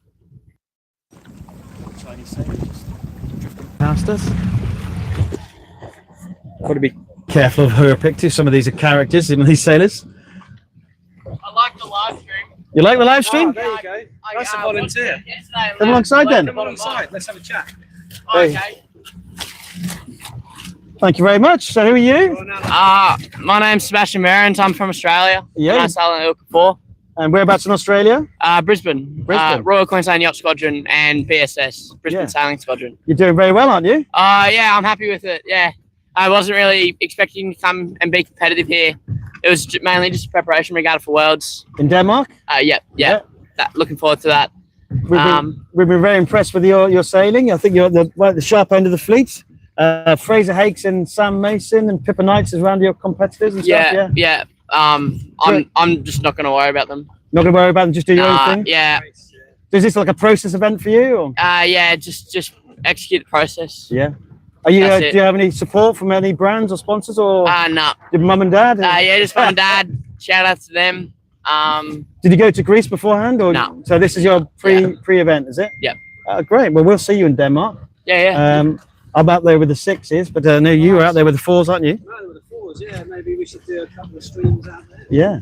Chinese sailors just past us. Got to be careful of who I pick to. Some of these are characters, some of these sailors. I like the live stream. You like the live stream? Oh, there you go. That's a volunteer. Come alongside then. Come alongside. Let's have a chat. Okay. Thank you very much. So who are you? My name's Sebastian Merrins. I'm from Australia. Yeah. And I sail in ILCA 4. And whereabouts in Australia? Brisbane. Brisbane. Royal Queensland Yacht Squadron and BSS, Brisbane Yeah. Sailing Squadron. You're doing very well, aren't you? Yeah, I'm happy with it. Yeah. I wasn't really expecting to come and be competitive here. It was mainly just a preparation regatta for Worlds. In Denmark? Yeah. Looking forward to that. We've been very impressed with your sailing. I think you're at the sharp end of the fleet. Fraser Hakes and Sam Mason and Pippa Knights is around your competitors and stuff. Yeah. I'm just not going to worry about them. Not going to worry about them. Just do your own thing. Yeah. Is this like a process event for you? Or? Yeah. Just execute the process. Yeah. Are you? That's Do it. you have any support from any brands or sponsors, or No. your mum and dad? Yeah, just mum and dad. Shout out to them. Did you go to Greece beforehand, or No. So this is your pre-event, is it? Yep. Great. Well, we'll see you in Denmark. Yeah. I'm out there with the sixes, but I know you were out there with the fours, aren't you? No, with the fours, yeah. Maybe we should do a couple of streams out there. Yeah.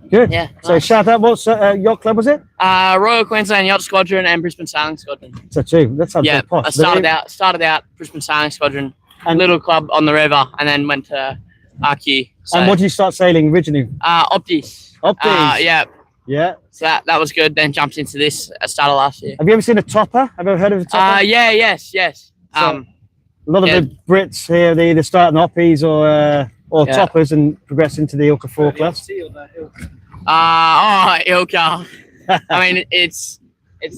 Good. Yeah. So Nice. shout out. What yacht club was it? Royal Queensland Yacht Squadron and Brisbane Sailing Squadron. So two. That sounds Yeah. very posh. I started out Brisbane Sailing Squadron, And- little club on the river, and then went to RQ. So, And what did you start sailing originally? Opties. Opties. Yeah. Yeah. So that was good. Then jumped into this at start of last year. Have you ever seen a topper? Have you ever heard of a topper? Yeah. Yes. So- A lot of Yeah. the Brits here, they either start in oppies or Yeah. toppers and progress into the ILCA 4 class. ILCA. I mean, it's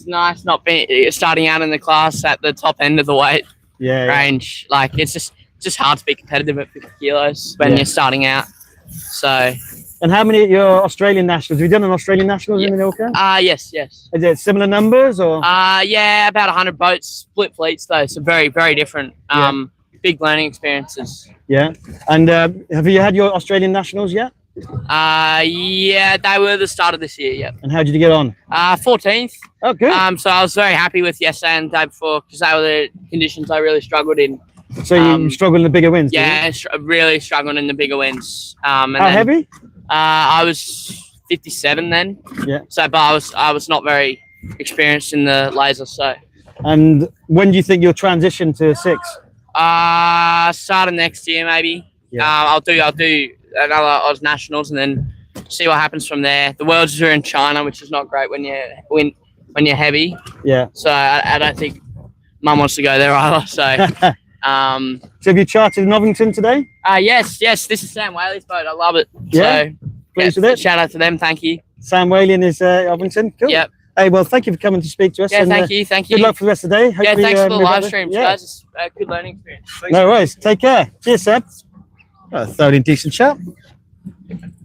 nice not being starting out in the class at the top end of the weight Yeah. range. Like it's just hard to be competitive at 50 kilos when Yeah. you're starting out. So And how many of your Australian nationals? Have you done an Australian nationals in the ILCA? yes. Is it similar numbers or? Yeah, about 100 boats, split fleets though, so very, very different. Big learning experiences. Yeah. And have you had your Australian nationals yet? Yeah, they were the start of this year. Yep. And how did you get on? 14th. Oh, good. So I was very happy with yesterday and the day before because they were the conditions I really struggled in. So you struggled in the bigger wins, did you? Yeah, really struggling in the bigger wins. And How heavy? I was 57 then. Yeah. So, but I was not very experienced in the laser. So. And when do you think you'll transition to 6? Starting next year maybe. Yeah. I'll do another Oz Nationals and then see what happens from there. The Worlds are in China, which is not great when you're heavy. Yeah. So I don't think Mum wants to go there either. So. So have you charted in Ovington today? Yes. This is Sam Whaley's boat. I love it. Yeah? So, Pleased with it? Shout out to them. Thank you. Sam Whaley and his Ovington. Cool. Yep. Hey, well, thank you for coming to speak to us. Yeah, and, thank you. Good luck for the rest of the day. Yeah, Hopefully, thanks for the move live over. streams, Yeah. guys. It's a good learning experience. No worries. Take care. Cheers, Seb. Oh, thoroughly decent chap.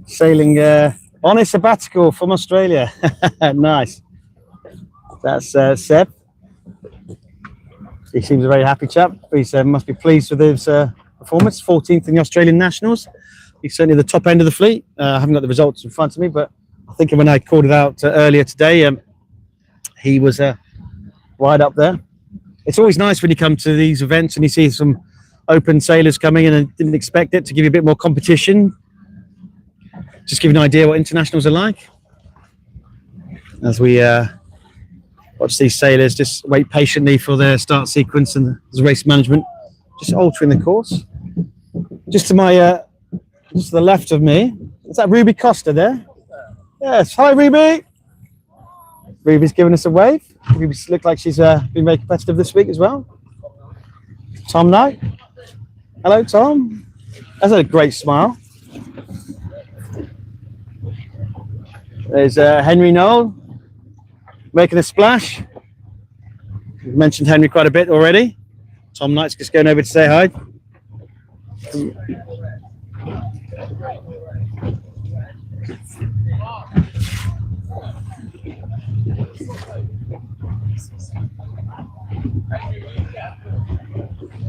Sailing on a sabbatical from Australia. Nice. That's Seb. He seems a very happy chap. He must be pleased with his performance. 14th in the Australian Nationals. He's certainly the top end of the fleet. I haven't got the results in front of me, but I think when I called it out earlier today, he was right up there. It's always nice when you come to these events and you see some open sailors coming in and didn't expect it, to give you a bit more competition. Just give you an idea what internationals are like. As we watch these sailors just wait patiently for their start sequence and the race management just altering the course. Just to my just to the left of me, is that Ruby Costa there? Yes. Hi, Ruby. Ruby's giving us a wave. Ruby's looked like she's been very competitive this week as well. Tom Knight. Hello, Tom. That's a great smile. There's Henry Knoll making a splash. We've mentioned Henry quite a bit already. Tom Knight's just going over to say hi.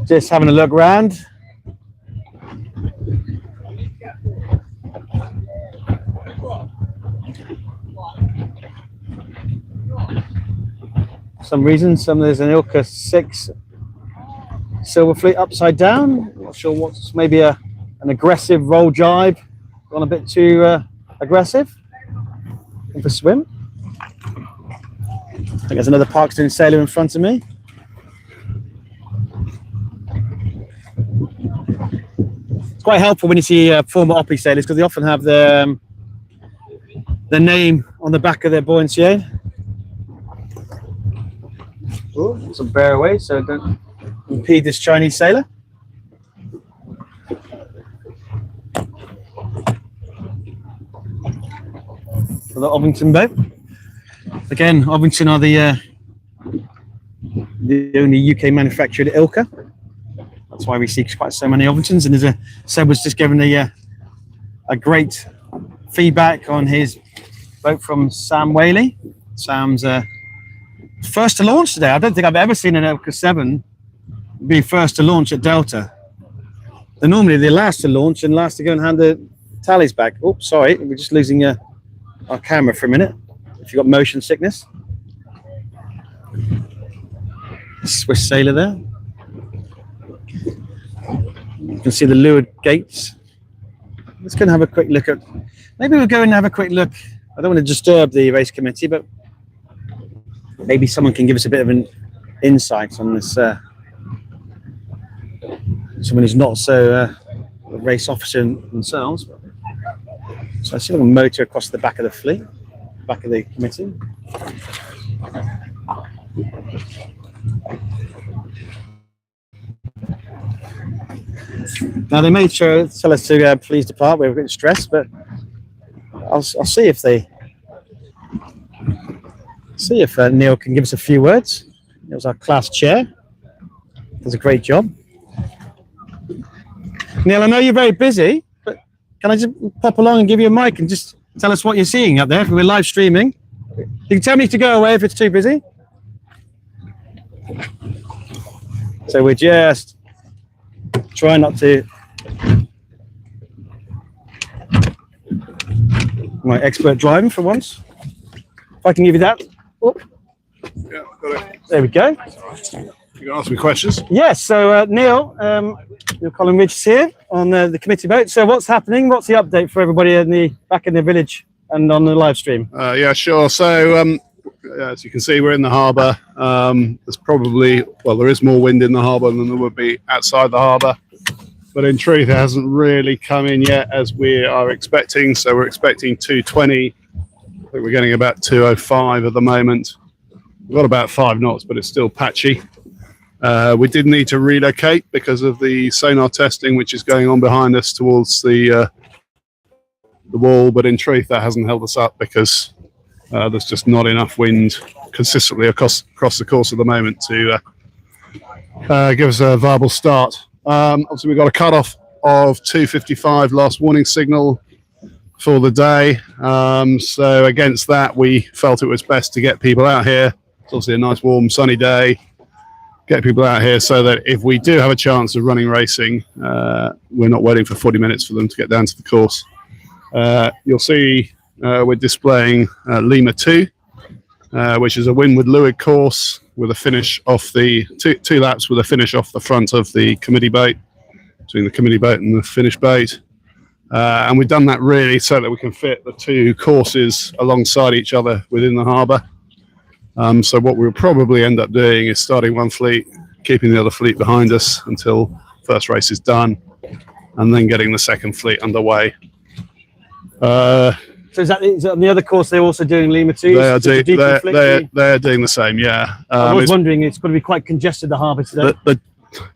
Just having a look around. For some reason, there's an ILCA 6 Silver Fleet upside down. Not sure what's maybe an aggressive roll jibe. Gone a bit too aggressive. Going for swim. I think there's another Parkstone sailor in front of me. It's quite helpful when you see former Oppie sailors because they often have their name on the back of their buoyancy aid. Oh, some bear away so don't impede this Chinese sailor. For the Ovington boat. Again, Ovington are the only UK manufactured ILCA. That's why we see quite so many Ovingtons. And Seb was just given a great feedback on his boat from Sam Whaley. Sam's first to launch today. I don't think I've ever seen an ILCA 7 be first to launch at Delta. They're normally the last to launch and last to go and hand the tallies back. Oh, sorry, we're just losing our camera for a minute. If you've got motion sickness. Swiss sailor there. You can see the leeward gates. Let's go and have a quick look at. Maybe we'll go and have a quick look. I don't want to disturb the race committee, but maybe someone can give us a bit of an insight on this. Someone who's not so a race officer themselves. So I see a little motor across the back of the fleet, back of the committee. Now they may tell us to please depart. We're a bit stressed, but I'll see if Neil can give us a few words. Neil's our class chair. Does a great job. Neil, I know you're very busy, but can I just pop along and give you a mic and just tell us what you're seeing up there? We're live streaming. You can tell me to go away if it's too busy. So we're just trying not to my expert driving for once. If I can give you that. Oh, Yeah, got it. there we go. You can ask me questions. Yes, so Neil, Colin Ridge is here on the committee vote. So what's happening? What's the update for everybody back in the village and on the live stream? Yeah, sure. So, as you can see, we're in the harbour. There's there is more wind in the harbour than there would be outside the harbour. But in truth, it hasn't really come in yet as we are expecting. So we're expecting 220. I think we're getting about 205 at the moment. We've got about 5 knots, but it's still patchy. We did need to relocate because of the sonar testing, which is going on behind us towards the wall. But in truth, that hasn't held us up because there's just not enough wind consistently across the course of the moment to give us a viable start. Obviously, we've got a cut-off of 2:55 last warning signal for the day. So against that, we felt it was best to get people out here. It's obviously a nice, warm, sunny day. Get people out here so that if we do have a chance of running racing, we're not waiting for 40 minutes for them to get down to the course. You'll see we're displaying Lima 2, which is a windward leeward course with a finish off the two laps with a finish off the front of the committee boat, between the committee boat and the finish boat. And we've done that really so that we can fit the 2 courses alongside each other within the harbour. So what we'll probably end up doing is starting one fleet, keeping the other fleet behind us until first race is done, and then getting the second fleet underway. So is that on the other course they're also doing Lima 2? They are doing the same, yeah. I was wondering, it's going to be quite congested, the harbour today.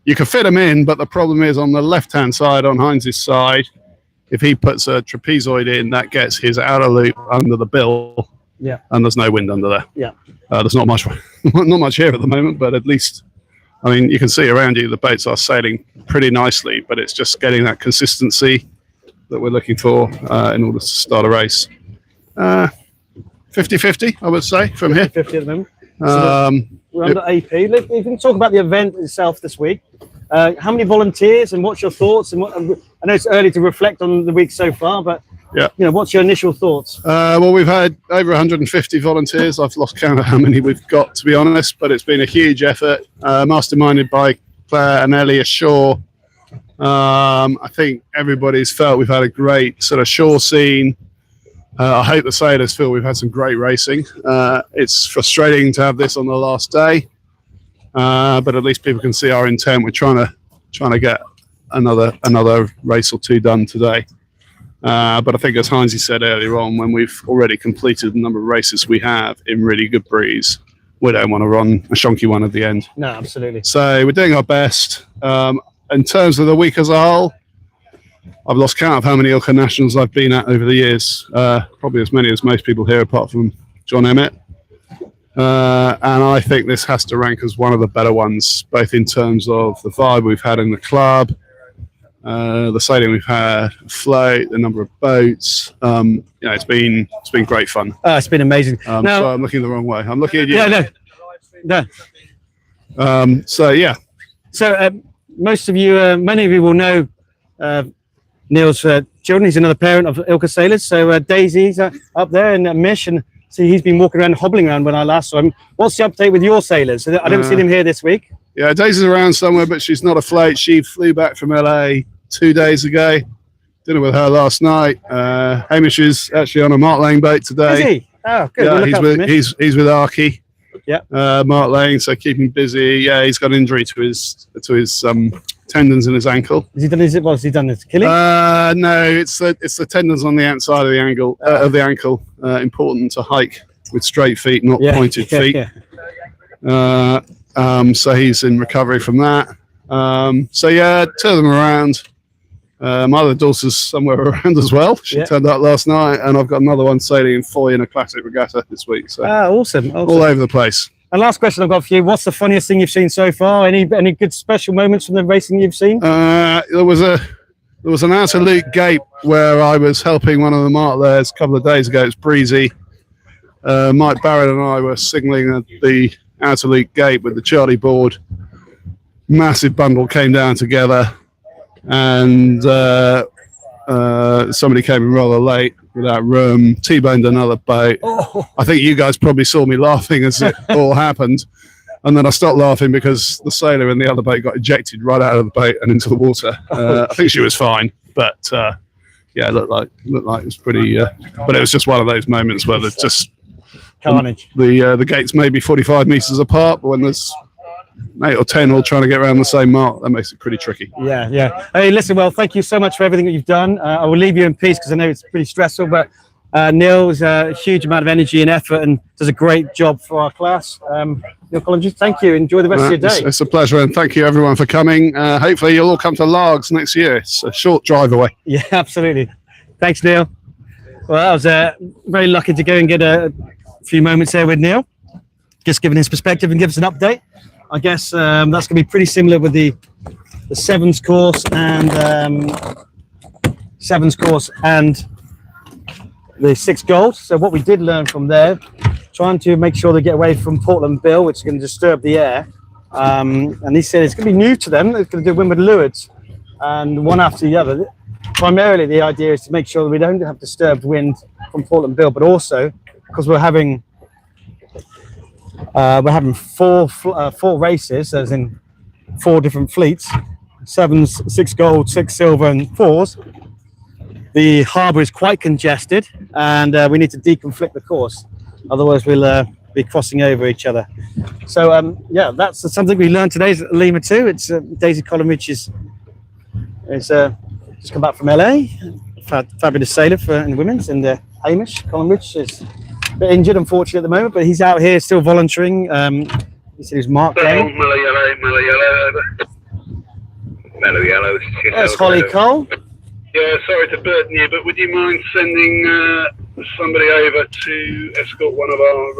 You can fit them in, but the problem is on the left-hand side, on Heinz's side, if he puts a trapezoid in, that gets his outer loop under the bill. Yeah. And there's no wind under there. Yeah. There's not much here at the moment, but at least, I mean, you can see around you the boats are sailing pretty nicely, but it's just getting that consistency that we're looking for in order to start a race. 50-50, I would say, from here. 50 at the moment. We're under AP. We can talk about the event itself this week. How many volunteers and what's your thoughts? And I know it's early to reflect on the week so far, but what's your initial thoughts? Well, we've had over 150 volunteers. I've lost count of how many we've got, to be honest, but it's been a huge effort, masterminded by Claire and Ellie ashore. I think everybody's felt we've had a great sort of shore scene. I hope the sailors feel we've had some great racing. It's frustrating to have this on the last day, but at least people can see our intent. We're trying to get another race or 2 done today. But I think, as Heinz said earlier on, when we've already completed the number of races we have in really good breeze, we don't want to run a shonky one at the end. No, absolutely. So we're doing our best. In terms of the week as a whole, I've lost count of how many ILCA nationals I've been at over the years. Probably as many as most people here, apart from John Emmett. And I think this has to rank as one of the better ones, both in terms of the vibe we've had in the club, the sailing we've had, float, the number of boats. It's been great fun. It's been amazing. So I'm looking the wrong way. I'm looking at you. Yeah, no. So most of you, many of you will know Neil's children. He's another parent of ILCA sailors. So Daisy's up there, and Mish, and see, he's been walking around, hobbling around when I last saw him. What's the update with your sailors? I haven't seen him here this week. Yeah, Daisy's around somewhere, but she's not afloat. She flew back from LA 2 days ago. Dinner with her last night. Hamish is actually on a Mark Lane boat today. Is he? Oh, good. Yeah, We'll he's with Archie. Yeah. Mark Lane, so keep him busy. Yeah, he's got an injury to his tendons in his ankle. Has he done this killing? No, it's the tendons on the outside of the ankle. Important to hike with straight feet, not pointed feet. Yeah. So he's in recovery from that. 2 of them around. My other daughter's somewhere around as well. She turned up last night, and I've got another one sailing in Foy in a classic regatta this week. So awesome. All over the place. And last question I've got for you: what's the funniest thing you've seen so far? Any good special moments from the racing you've seen? There was an outer loop gate where I was helping one of the martlers a couple of days ago. It's breezy. Mike Barrett and I were signalling at the outer loop gate with the Charlie board. Massive bundle came down together, and somebody came in rather late. without room, T-boned another boat. Oh. I think you guys probably saw me laughing as it all happened. And then I stopped laughing because the sailor in the other boat got ejected right out of the boat and into the water. I think she was fine, but yeah, it looked like it was pretty. But it was just one of those moments where there's just Carnage. The gates may be 45 meters apart, but when there's 8 or 10 all trying to get around the same mark, that makes it pretty tricky. Yeah, yeah. Hey, listen, well, thank you so much for everything that you've done. I will leave you in peace because I know it's pretty stressful, but Neil's a huge amount of energy and effort and does a great job for our class. Neil Collins, thank you. Enjoy the rest of your day. It's a pleasure, and thank you everyone for coming. Hopefully you'll all come to Largs next year. It's a short drive away. Yeah, absolutely. Thanks, Neil. Well, I was very lucky to go and get a few moments there with Neil, just giving his perspective and give us an update. I guess that's going to be pretty similar with the sevens course and the 6 gold. So what we did learn from there, trying to make sure they get away from Portland Bill, which is going to disturb the air. And he said it's going to be new to them. It's going to do windward lewards, and one after the other. Primarily, the idea is to make sure that we don't have disturbed wind from Portland Bill, but also because we're having 4 races, as in 4 different fleets, 7s, 6 gold, 6 silver, and 4s. The harbour is quite congested, and we need to deconflict the course. Otherwise, we'll be crossing over each other. So, yeah, that's something we learned today at Lima 2. It's Daisy Collingwood is just come back from LA. Fabulous sailor in the women's, and Hamish Collingwood is a bit injured, unfortunately, at the moment, but he's out here still volunteering. He said he's Mark Lane. Mellow yellow. There's Holly Cole. Yeah, sorry to burden you, but would you mind sending somebody over to escort one of our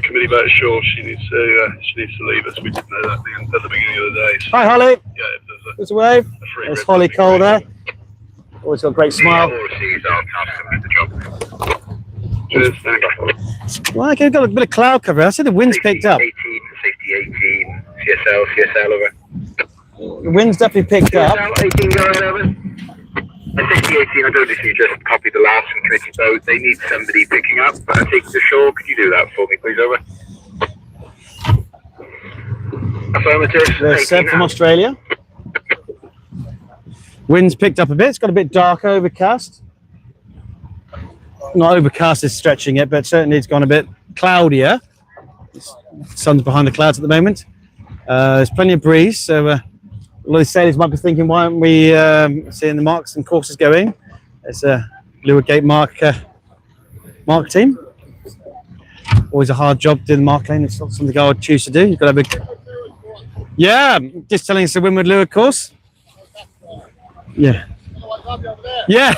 committee boat ashore? She needs to leave us. We didn't know that at the beginning of the day. So, Hi, Holly. yeah, if There's a wave. There's Holly Cole there. Always got a great smile. Cheers, thank you. Well, okay, we've got a bit of cloud cover. I see the wind's picked up. 18, safety 18, CSL over. The wind's definitely picked up. CSL 18 going over. And safety 18, I don't know if you just copied the last from committee boat. They need somebody picking up, but I take it to shore. Could you do that for me, please, over? Affirmative. There's Seb from Australia. Wind's picked up a bit. It's got a bit dark, overcast. Not overcast is stretching it, but certainly it's gone a bit cloudier. The sun's behind the clouds at the moment. There's plenty of breeze, so a lot of sailors might be thinking, why aren't we seeing the marks and courses going? It's a Leeward Gate mark team. Always a hard job doing the mark lane. It's not something I would choose to do. You've got to have a... Yeah, just telling us the windward leeward course. Yeah. Yeah.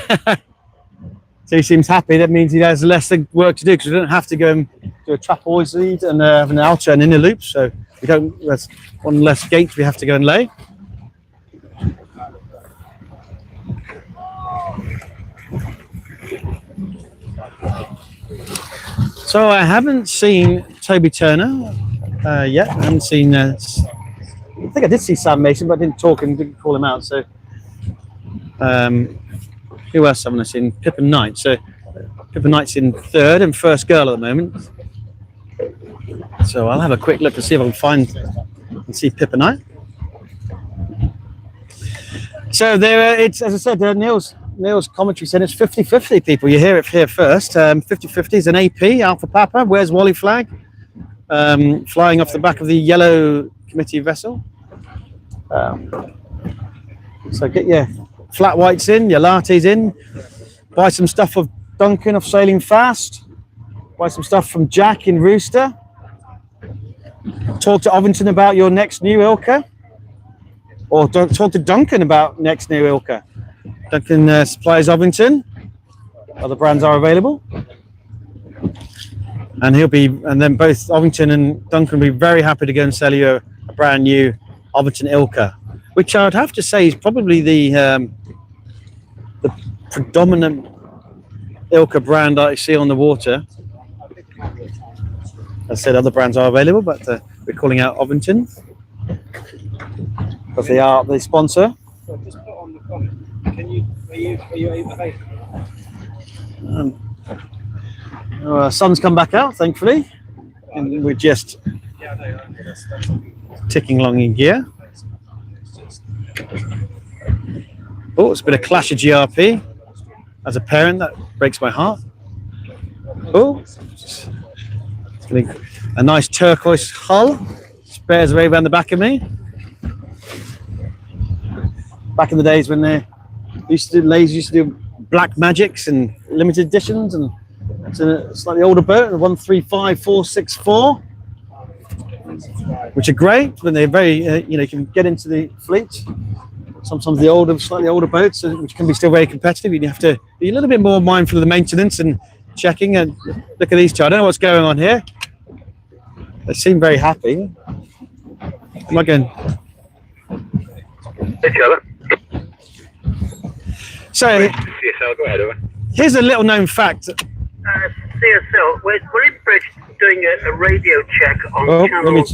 So he seems happy. That means he has less work to do because we don't have to go and do a trapezoid lead and have an outer and inner loop. So we don't. That's one less gate we have to go and lay. So I haven't seen Toby Turner yet. I haven't seen. I think I did see Sam Mason, but I didn't talk and didn't call him out. So. Who else haven't I seen? Pippa Knight. So Pippa Knight's in 3rd and first girl at the moment. So I'll have a quick look and see if I can find and see Pippa Knight. So there, it's as I said, Neil's commentary said it's 50-50 people. You hear it here first. 50-50 is an AP, Alpha Papa. Where's Wally flag? Flying off the back of the yellow committee vessel. So get your flat whites in, your lattes in, buy some stuff of Duncan of Sailing Fast, buy some stuff from Jack in Rooster, talk to Ovington about your next new ILCA, or talk to Duncan about next new ILCA. Duncan supplies Ovington, other brands are available, and then both Ovington and Duncan will be very happy to go and sell you a brand new Ovington ILCA, which I would have to say is probably the predominant ILCA brand I see on the water. As I said, other brands are available, but we're calling out Ovington because they are the sponsor. So just put on the comment. Are you available? Our sun's come back out, thankfully, and we're just Yeah, no, that's ticking along in gear. Oh, it's been a clash of GRP. As a parent, that breaks my heart. Oh, it's a nice turquoise hull. Spares way around the back of me. Back in the days when they used to do black magics and limited editions, and it's a slightly older boat, a 135464, which are great when they're very, you can get into the fleet. Sometimes the slightly older boats, which can be still very competitive, you have to be a little bit more mindful of the maintenance and checking. And look at these two. I don't know what's going on here. They seem very happy. Am I going? Hey, Trevor. So CSL, go ahead, over. here's a little known fact. CSL, we're in Bridge doing a radio check on Oh, channel.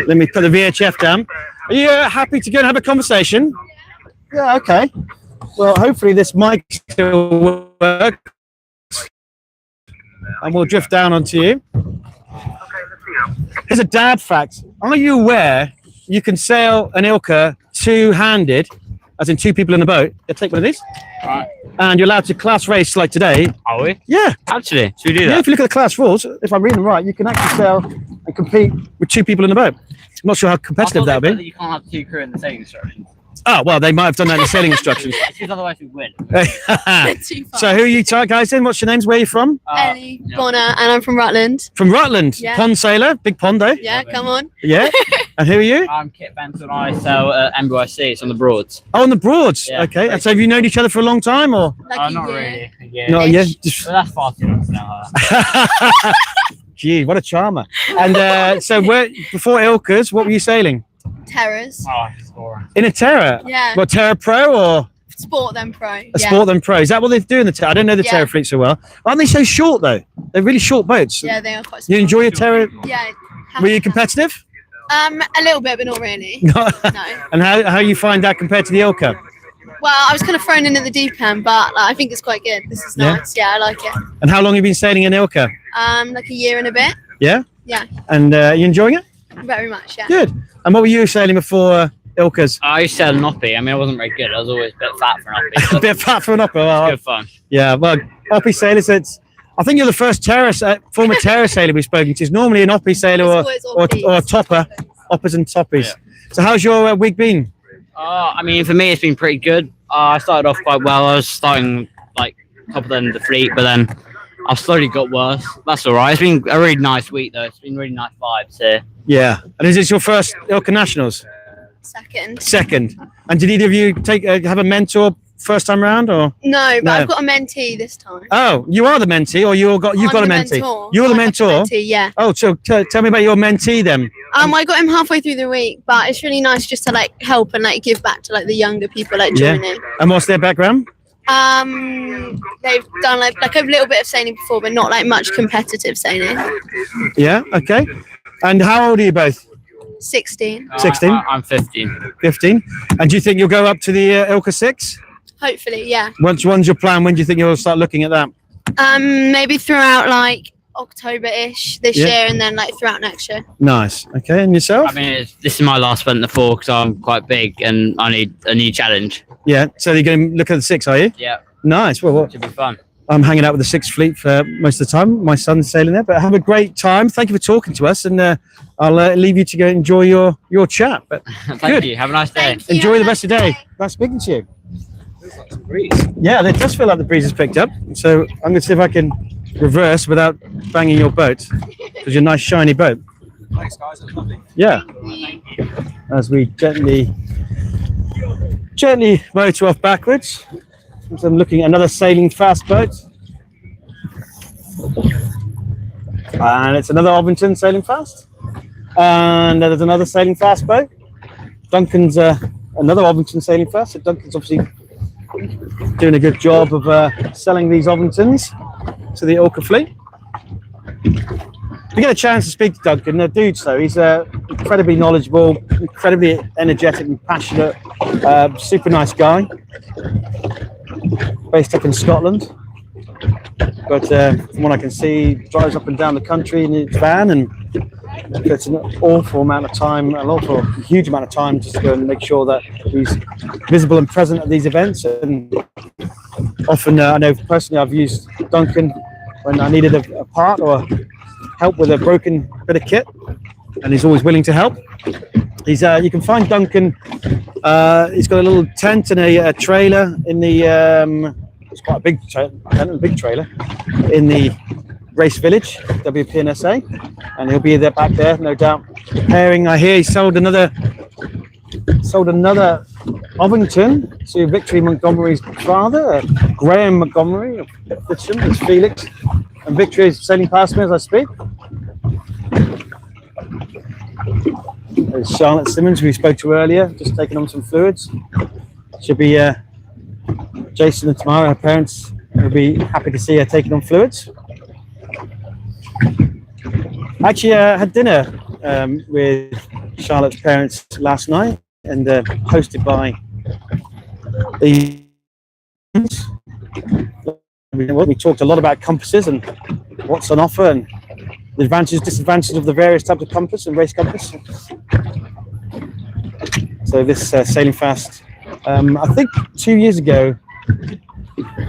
let me put the VHF down. Are you happy to go and have a conversation? Yeah, okay. Well, hopefully this mic still works. And we'll drift down onto you. Here's a dad fact. Are you aware you can sail an ILCA two-handed, as in two people in a boat? Yeah, take one of these. Right. And you're allowed to class race like today. Are we? Yeah. Actually, should we do Yeah, that? if you look at the class rules, if I read them right, you can actually sail and compete with two people in a boat. I'm not sure how competitive that would be. You can't have two crew in the sailing instructions. Oh, well, they might have done that in the sailing instructions. Because otherwise we win. Too far. So who are you guys in? What's your names? Where are you from? Ellie, yeah. Bonner, and I'm from Rutland. From Rutland. Yeah. Pond sailor. Big pond, eh? Yeah, come on. Yeah. And who are you? I'm Kit Benton. I sail at MBYC. It's on the Broads. Oh, on the Broads. Yeah. Okay. And so have you known each other for a long time, or? Like a Not year. really. Yeah. No, yeah. But that's far too long now. Gee, what a charmer. And so before ILCAs, what were you sailing? Terrors. Oh, it's boring. In a Terra? Yeah. What, Terra Pro or Sport then pro. a Yeah. Sport then Pro? Is that what they do in the Terra? I don't know the Yeah. Terra fleet so well. Aren't they so short though? They're really short boats. Yeah, they are quite You small. enjoy your Terra? Yeah. Were you competitive? A little bit, but not really. No. And how you find that compared to the ILCA? Well, I was kind of thrown in at the deep end, but I think it's quite good. This is Yeah? nice. Yeah, I like it. And how long have you been sailing in ILCA? Like a year and a bit. Yeah? Yeah. And you enjoying it? Very much. Yeah. Good. And what were you sailing before ILCAs? I used to sail an oppie. I mean, I wasn't very good. I was always a bit fat for an oppie. A bit fat for an upper. Well, Good fun. yeah, well, oppie sailors, I think you're the first former Terra sailor we've spoken to. It's normally an oppie sailor It's or always a topper, oppers and toppies. Yeah. So how's your week been? I mean, for me, it's been pretty good. I started off quite well. I was starting like top of the end of the fleet, but then I've slowly got worse. That's all right. It's been a really nice week, though. It's been really nice vibes here. Yeah. And is this your first ILCA Nationals? Second. Second. And did either of you have a mentor first time round, or? No, but No. I've got a mentee this time. Oh, you are the mentee, or you've got I'm a the mentee? mentor. You're the I have a mentor. mentee, yeah. Oh, so tell me about your mentee then. I got him halfway through the week, but it's really nice just to like help and like give back to like the younger people like Yeah. joining. And what's their background? They've done like a little bit of sailing before, but not like much competitive sailing. Yeah. Okay. And how old are you both? 16, 16? I'm 15. 15. And do you think you'll go up to the ILCA 6? hopefully, yeah. When's your plan? When do you think you'll start looking at that? Maybe throughout like October-ish this Yeah. year, and then like throughout next year. Nice. Okay. And yourself? I mean, this is my last event in the 4 because I'm quite big and I need a new challenge. Yeah. So you're going to look at the 6, are you? Yeah, Nice. Well, should be fun. I'm hanging out with the 6th Fleet for most of the time. My son's sailing there, but have a great time. Thank you for talking to us, and I'll leave you to go enjoy your chat. But Thank Good. you. Have a nice day. Thank you. enjoy the rest of the day. Nice speaking to you. Yeah, it does feel like the breeze has picked up. So I'm going to see if I can reverse without banging your boat, because you're a nice shiny boat. Thanks, guys. It was lovely. Yeah. As we gently motor off backwards. So I'm looking at another sailing fast boat. And it's another Ovington sailing fast. And there's another sailing fast boat. Duncan's another Ovington sailing fast. So Duncan's obviously doing a good job of selling these Ovingtons to the ILCA fleet. you get a chance to speak to Duncan, the dude, so he's incredibly knowledgeable, incredibly energetic and passionate, super nice guy, based up in Scotland. But from what I can see, drives up and down the country in his van and puts an awful amount of time, a huge amount of time just to go and make sure that he's visible and present at these events. And often, I know personally, I've used Duncan when I needed a part or help with a broken bit of kit, and he's always willing to help. He's you can find Duncan. He's got a little tent and a trailer in the. It's quite a big trailer in the race village, WPNSA, and he'll be there back there, no doubt. Preparing. I hear he sold another Ovington to Victory Montgomery's father, Graham Montgomery of Fitcham. It's Felix, and Victory is sailing past me as I speak. There's Charlotte Simmons, who we spoke to earlier, just taking on some fluids. Should be Jason and Tamara, her parents, will be happy to see her taking on fluids. Actually, I had dinner with Charlotte's parents last night, and hosted by the. We talked a lot about compasses and what's on offer and the advantages, disadvantages of the various types of compass and race compass. So this Sailing Fast, I think 2 years ago,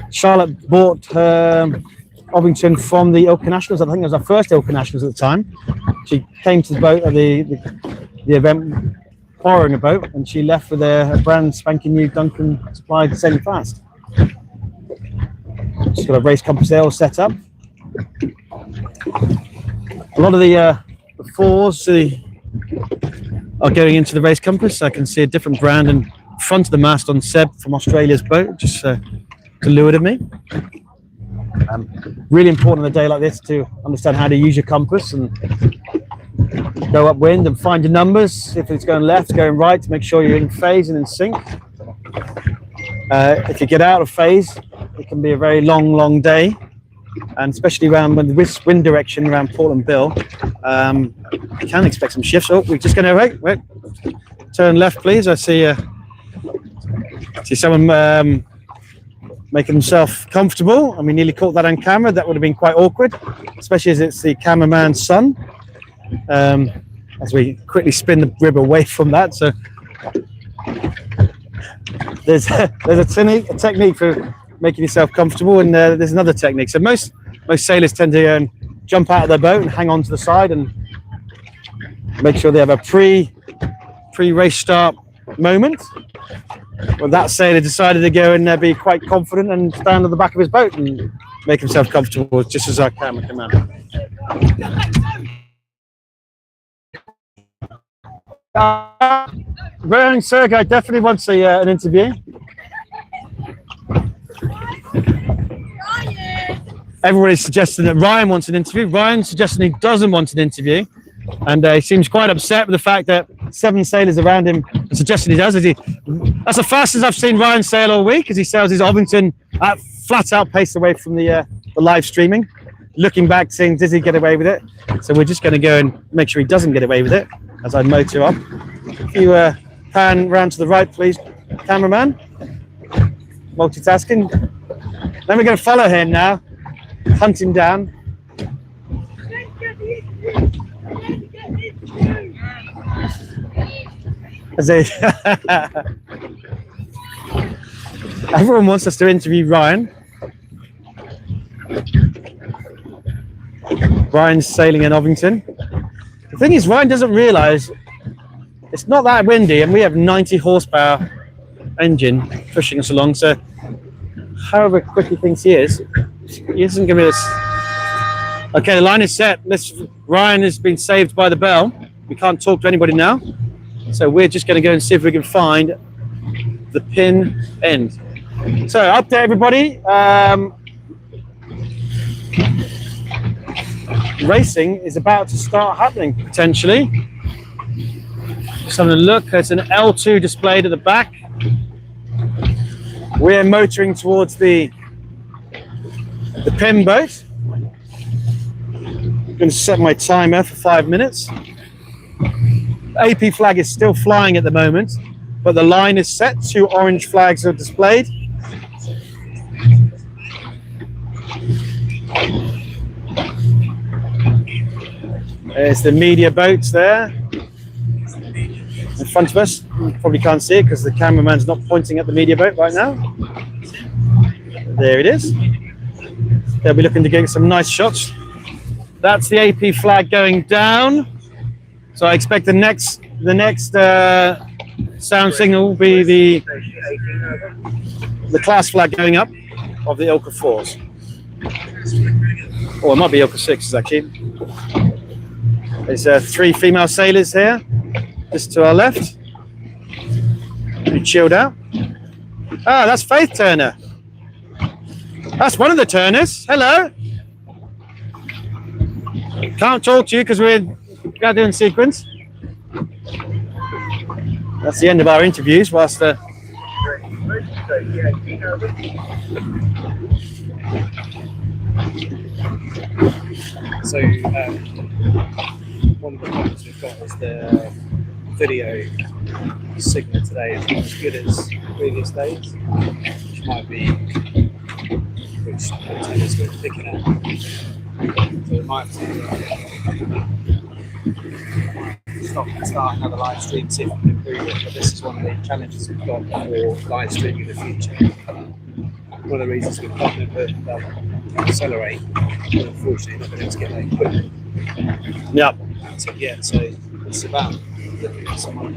Charlotte bought her Ovington from the ILCA Nationals. I think it was our first ILCA Nationals at the time. She came to the boat at the event borrowing a boat, and she left with a brand spanking new Duncan supplied Sailing Fast. She's got a race compass there all set up. A lot of the fours are going into the race compass. I can see a different brand in front of the mast on Seb from Australia's boat, just to leeward of me. Really important on a day like this to understand how to use your compass and go upwind and find your numbers. If it's going left, going right, to make sure you're in phase and in sync. If you get out of phase, it can be a very long day, and especially around when the wind direction around Portland Bill, you can expect some shifts. Oh, we're just going to wait. Turn left, please. I see someone making himself comfortable, and we nearly caught that on camera. That would have been quite awkward, especially as it's the cameraman's son. As we quickly spin the rib away from that, so there's a technique for making yourself comfortable, and there's another technique. So most sailors tend to jump out of their boat and hang on to the side and make sure they have a pre-race start moment. Well, that sailor decided to go and be quite confident and stand on the back of his boat and make himself comfortable, just as our camera came out. Ryan Sergei definitely wants an interview. Everybody's suggesting that Ryan wants an interview. Ryan's suggesting he doesn't want an interview, and he seems quite upset with the fact that 7 sailors around him are suggesting he does. That's the fastest I've seen Ryan sail all week, as he sails his Ovington at flat out pace away from the live streaming. Looking back, saying, does he get away with it? So we're just going to go and make sure he doesn't get away with it as I motor up. If you pan round to the right, please, cameraman. Multitasking. Then we're going to follow him now, hunt him down. As everyone wants us to interview Ryan. Ryan's sailing in Ovington. The thing is, Ryan doesn't realise it's not that windy, and we have 90 horsepower engine pushing us along. So, however quick he thinks he isn't going to be this. Okay, the line is set. Ryan has been saved by the bell. We can't talk to anybody now, so we're just going to go and see if we can find the pin end. So, update everybody. Racing is about to start happening, potentially. Just having a look. There's an L2 displayed at the back. We're motoring towards the pin boat. going to set my timer for 5 minutes. AP flag is still flying at the moment, but the line is set. 2 orange flags are displayed. There's the media boats there in front of us. You probably can't see it because the cameraman's not pointing at the media boat right now. There it is. They'll be looking to get some nice shots. That's the AP flag going down. So I expect the next sound signal will be the class flag going up of the ILCA 4s. Or it might be ILCA 6s actually. There's 3 female sailors here, just to our left. Who chilled out. Ah, that's Faith Turner. That's one of the Turners. Hello. Can't talk to you because we're doing sequence. That's the end of our interviews. Whilst So one of the problems we've got is the video signal today is not as good as previous days, which might be which antennas we're picking up. So we might have to start another live stream, see if we can improve it. But this is one of the challenges we've got for live streaming in the future. One of the reasons we've partnered with Accelerate, but unfortunately not been able to get that equipment. yeah. So yeah, so it's about looking at someone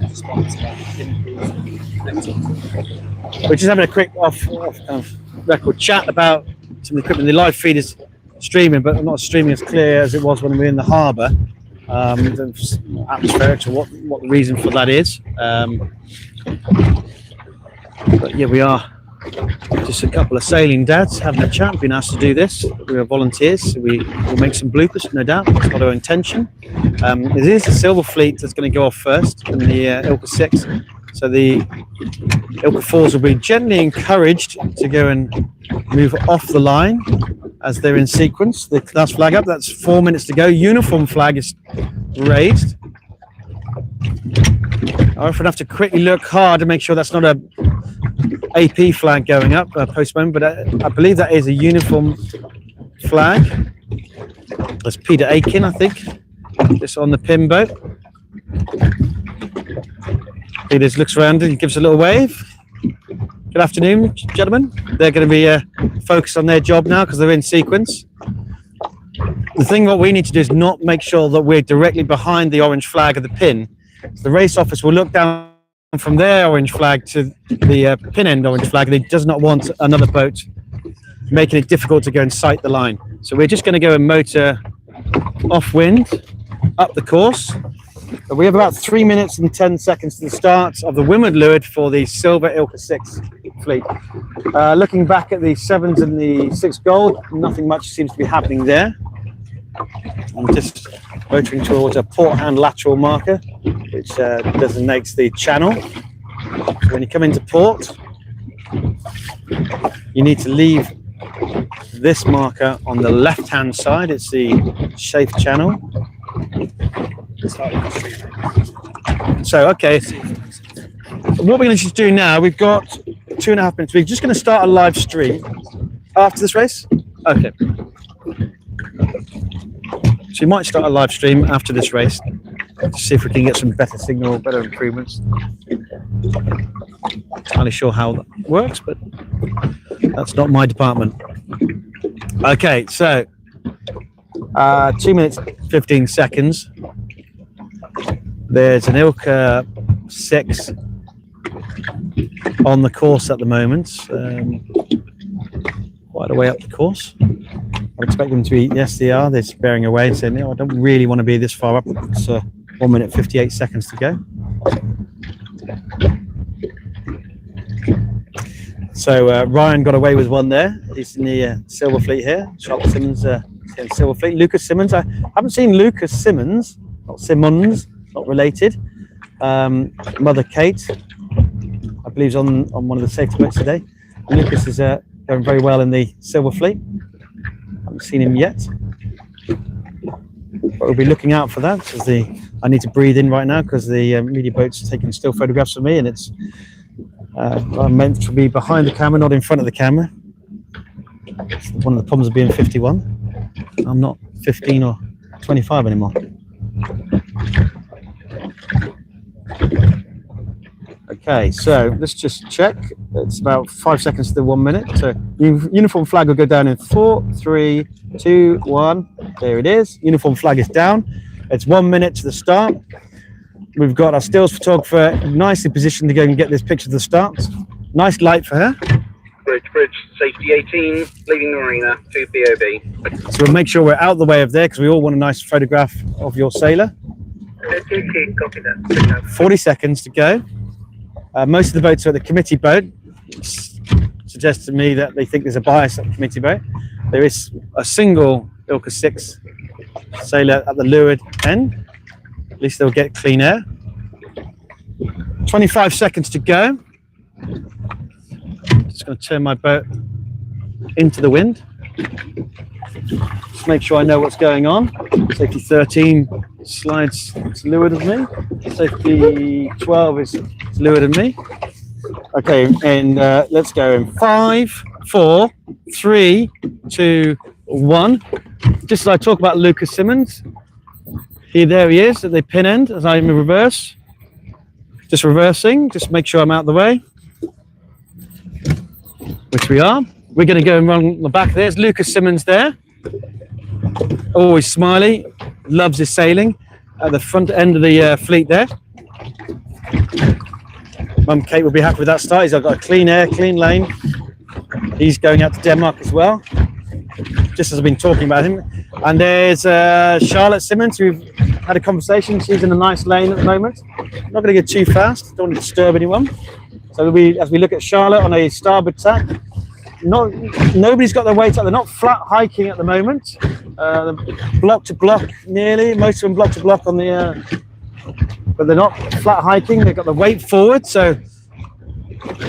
response about improving connectivity. We're just having a quick off kind of record chat about some of the equipment. The live feed is streaming, but not streaming as clear as it was when we were in the harbour. Atmospheric, or what the reason for that is. But yeah, we are just a couple of sailing dads having a chat. Been asked to do this. We are volunteers. So we will make some bloopers, no doubt. That's not our intention. It is the Silver Fleet that's going to go off first, and the ILCA 6. So the ILCA 4s will be gently encouraged to go and move off the line as they're in sequence. The class flag up. That's 4 minutes to go. Uniform flag is raised. I often have to quickly look hard to make sure that's not a AP flag going up, postman, but I believe that is a uniform flag. That's Peter Aiken, I think, just on the pin boat. Peter looks around and gives a little wave. Good afternoon, gentlemen. They're going to be focused on their job now because they're in sequence. The thing what we need to do is not make sure that we're directly behind the orange flag of the pin. So the race office will look down from their orange flag to the pin end orange flag. They does not want another boat making it difficult to go and sight the line. So we're just going to go and motor off wind up the course. But we have about 3 minutes and 10 seconds to the start of the windward leeward for the silver ILCA 6 fleet. Looking back at the 7s and the 6 gold, nothing much seems to be happening there. I'm just motoring towards a port hand lateral marker, which designates the channel. So when you come into port, you need to leave this marker on the left-hand side. It's the safe channel. So, okay, what we're going to do now, we've got 2.5 minutes. We're just going to start a live stream after this race. Okay. So we might start a live stream after this race to see if we can get some better signal, better improvements. Not entirely sure how that works, but that's not my department. Okay, so 2 minutes 15 seconds. There's an ILCA 6 on the course at the moment, quite a way up the course. I expect them to be, yes they are, they're bearing away and saying, no, I don't really want to be this far up. It's 1 minute 58 seconds to go. So Ryan got away with one there. He's in the Silver Fleet here. Charlotte Simmons in Silver Fleet. Lucas Simmons, I haven't seen Lucas Simmons, not Simmons, not related. Mother Kate, I believe, is on one of the safety boats today. Lucas is going very well in the Silver Fleet. Haven't seen him yet. But we'll be looking out for that as I need to breathe in right now because the media boat's taking still photographs of me, and it's I'm meant to be behind the camera, not in front of the camera. It's one of the problems of being 51. I'm not 15 or 25 anymore. Okay, so let's just check. It's about 5 seconds to the 1 minute. So uniform flag will go down in 4, 3, 2, 1. There it is. Uniform flag is down. It's 1 minute to the start. We've got our stills photographer nicely positioned to go and get this picture of the start. Nice light for her. Bridge, safety 18, leaving the marina, 2 POV. So we'll make sure we're out of the way of there because we all want a nice photograph of your sailor. Copy that. 40 seconds to go. Most of the boats are the committee boat, which suggests to me that they think there's a bias at the committee boat. There is a single ILCA 6 sailor at the leeward end. At least they'll get clean air. 25 seconds to go. Just going to turn my boat into the wind. Just make sure I know what's going on. Safety 13 slides to leeward of me. Safety 12 is to leeward of me. Okay, and let's go in 5, 4, 3, 2, 1. Just as I talk about Lucas Simmons, there he is at the pin end as I'm in reverse. Just reversing, just make sure I'm out of the way. Which we are. We're going to go and run the back. There's Lucas Simmons there. Always smiley, loves his sailing. At the front end of the fleet there. Mum Kate will be happy with that start. He's got a clean air, clean lane. He's going out to Denmark as well. Just as I've been talking about him. And there's Charlotte Simmons. We've had a conversation. She's in a nice lane at the moment. Not going to get too fast. Don't want to disturb anyone. So as we look at Charlotte on a starboard tack, nobody's got their weight up. They're not flat hiking at the moment. Block to block nearly. Most of them block to block on the, but they're not flat hiking. They've got the weight forward. So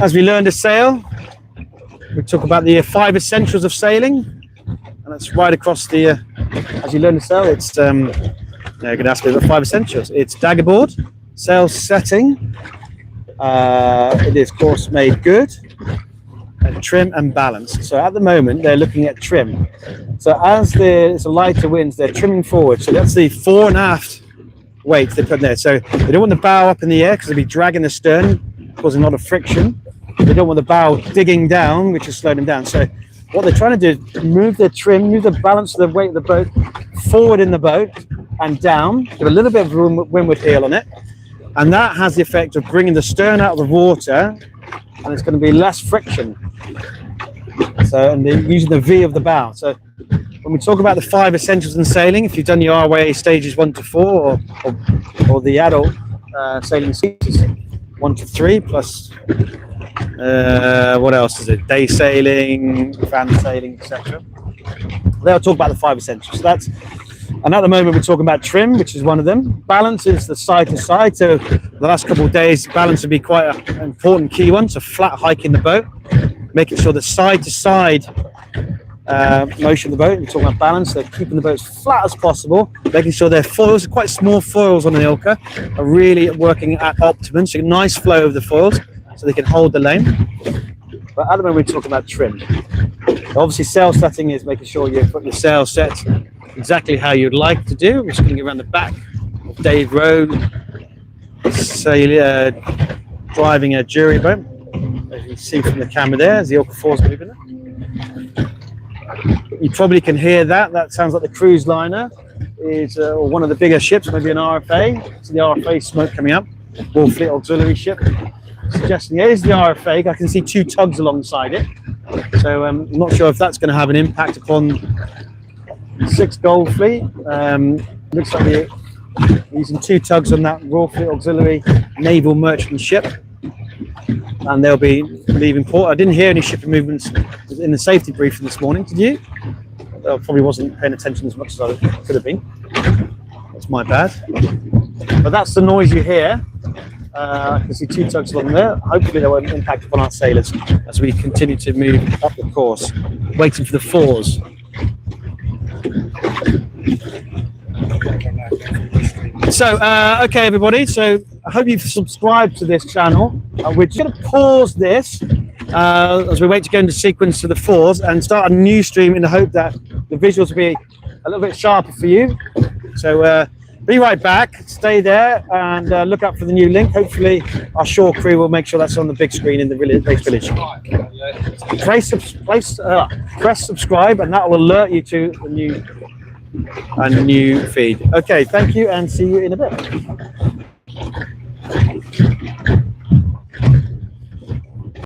as we learn to sail, we talk about the 5 essentials of sailing, and that's right across the. As you learn to sail, it's you're going to ask me the 5 essentials. It's daggerboard, sail setting. It is course made good, and trim and balance. So at the moment they're looking at trim. So as there's a lighter winds, they're trimming forward. So that's the fore and aft weight they put in there. So they don't want the bow up in the air because they'll be dragging the stern, causing a lot of friction. They don't want the bow digging down, which is slowing them down. So what they're trying to do is move their trim, move the balance of the weight of the boat forward in the boat and down, give a little bit of windward heel on it. And that has the effect of bringing the stern out of the water, and it's going to be less friction. So, and they're using the V of the bow. So when we talk about the 5 essentials in sailing, if you've done your RWA stages 1 to 4 or the adult sailing stages 1 to 3 plus what else is it? Day sailing, fan sailing, etc. They'll talk about the 5 essentials. So that's. And at the moment, we're talking about trim, which is one of them. Balance is the side to side. So the last couple of days, balance would be quite an important key one. So flat hiking the boat, making sure the side to side motion of the boat. We're talking about balance. So keeping the boat as flat as possible, making sure their foils, quite small foils on an ILCA, are really working at optimum. So a nice flow of the foils so they can hold the lane. But at the moment, we're talking about trim. Obviously, sail setting is making sure you put your sail set exactly how you'd like to do. We're just going to go around the back of Dave Rowe, driving a jury boat. As you can see from the camera there, as the ILCA 4 is moving. You probably can hear that. That sounds like the cruise liner is one of the bigger ships, maybe an RFA. So the RFA smoke coming up, Royal Fleet Auxiliary ship. Suggesting here's the RFA. I can see 2 tugs alongside it. So I'm not sure if that's going to have an impact upon 6 Gold Fleet. Looks like they're using 2 tugs on that Royal Fleet Auxiliary naval merchant ship, and they'll be leaving port. I didn't hear any shipping movements in the safety briefing this morning. Did you? I probably wasn't paying attention as much as I could have been. That's my bad. But that's the noise you hear. I can see 2 tugs along there. Hopefully, they won't impact upon our sailors as we continue to move up the course, waiting for the 4s. So, okay, everybody. So, I hope you've subscribed to this channel. We're just going to pause this as we wait to go into sequence to the fours and start a new stream in the hope that the visuals will be a little bit sharper for you. So, be right back. Stay there and look up for the new link. Hopefully, our shore crew will make sure that's on the big screen in the race village. Press subscribe, and that will alert you to the new feed. Okay, thank you, and see you in a bit.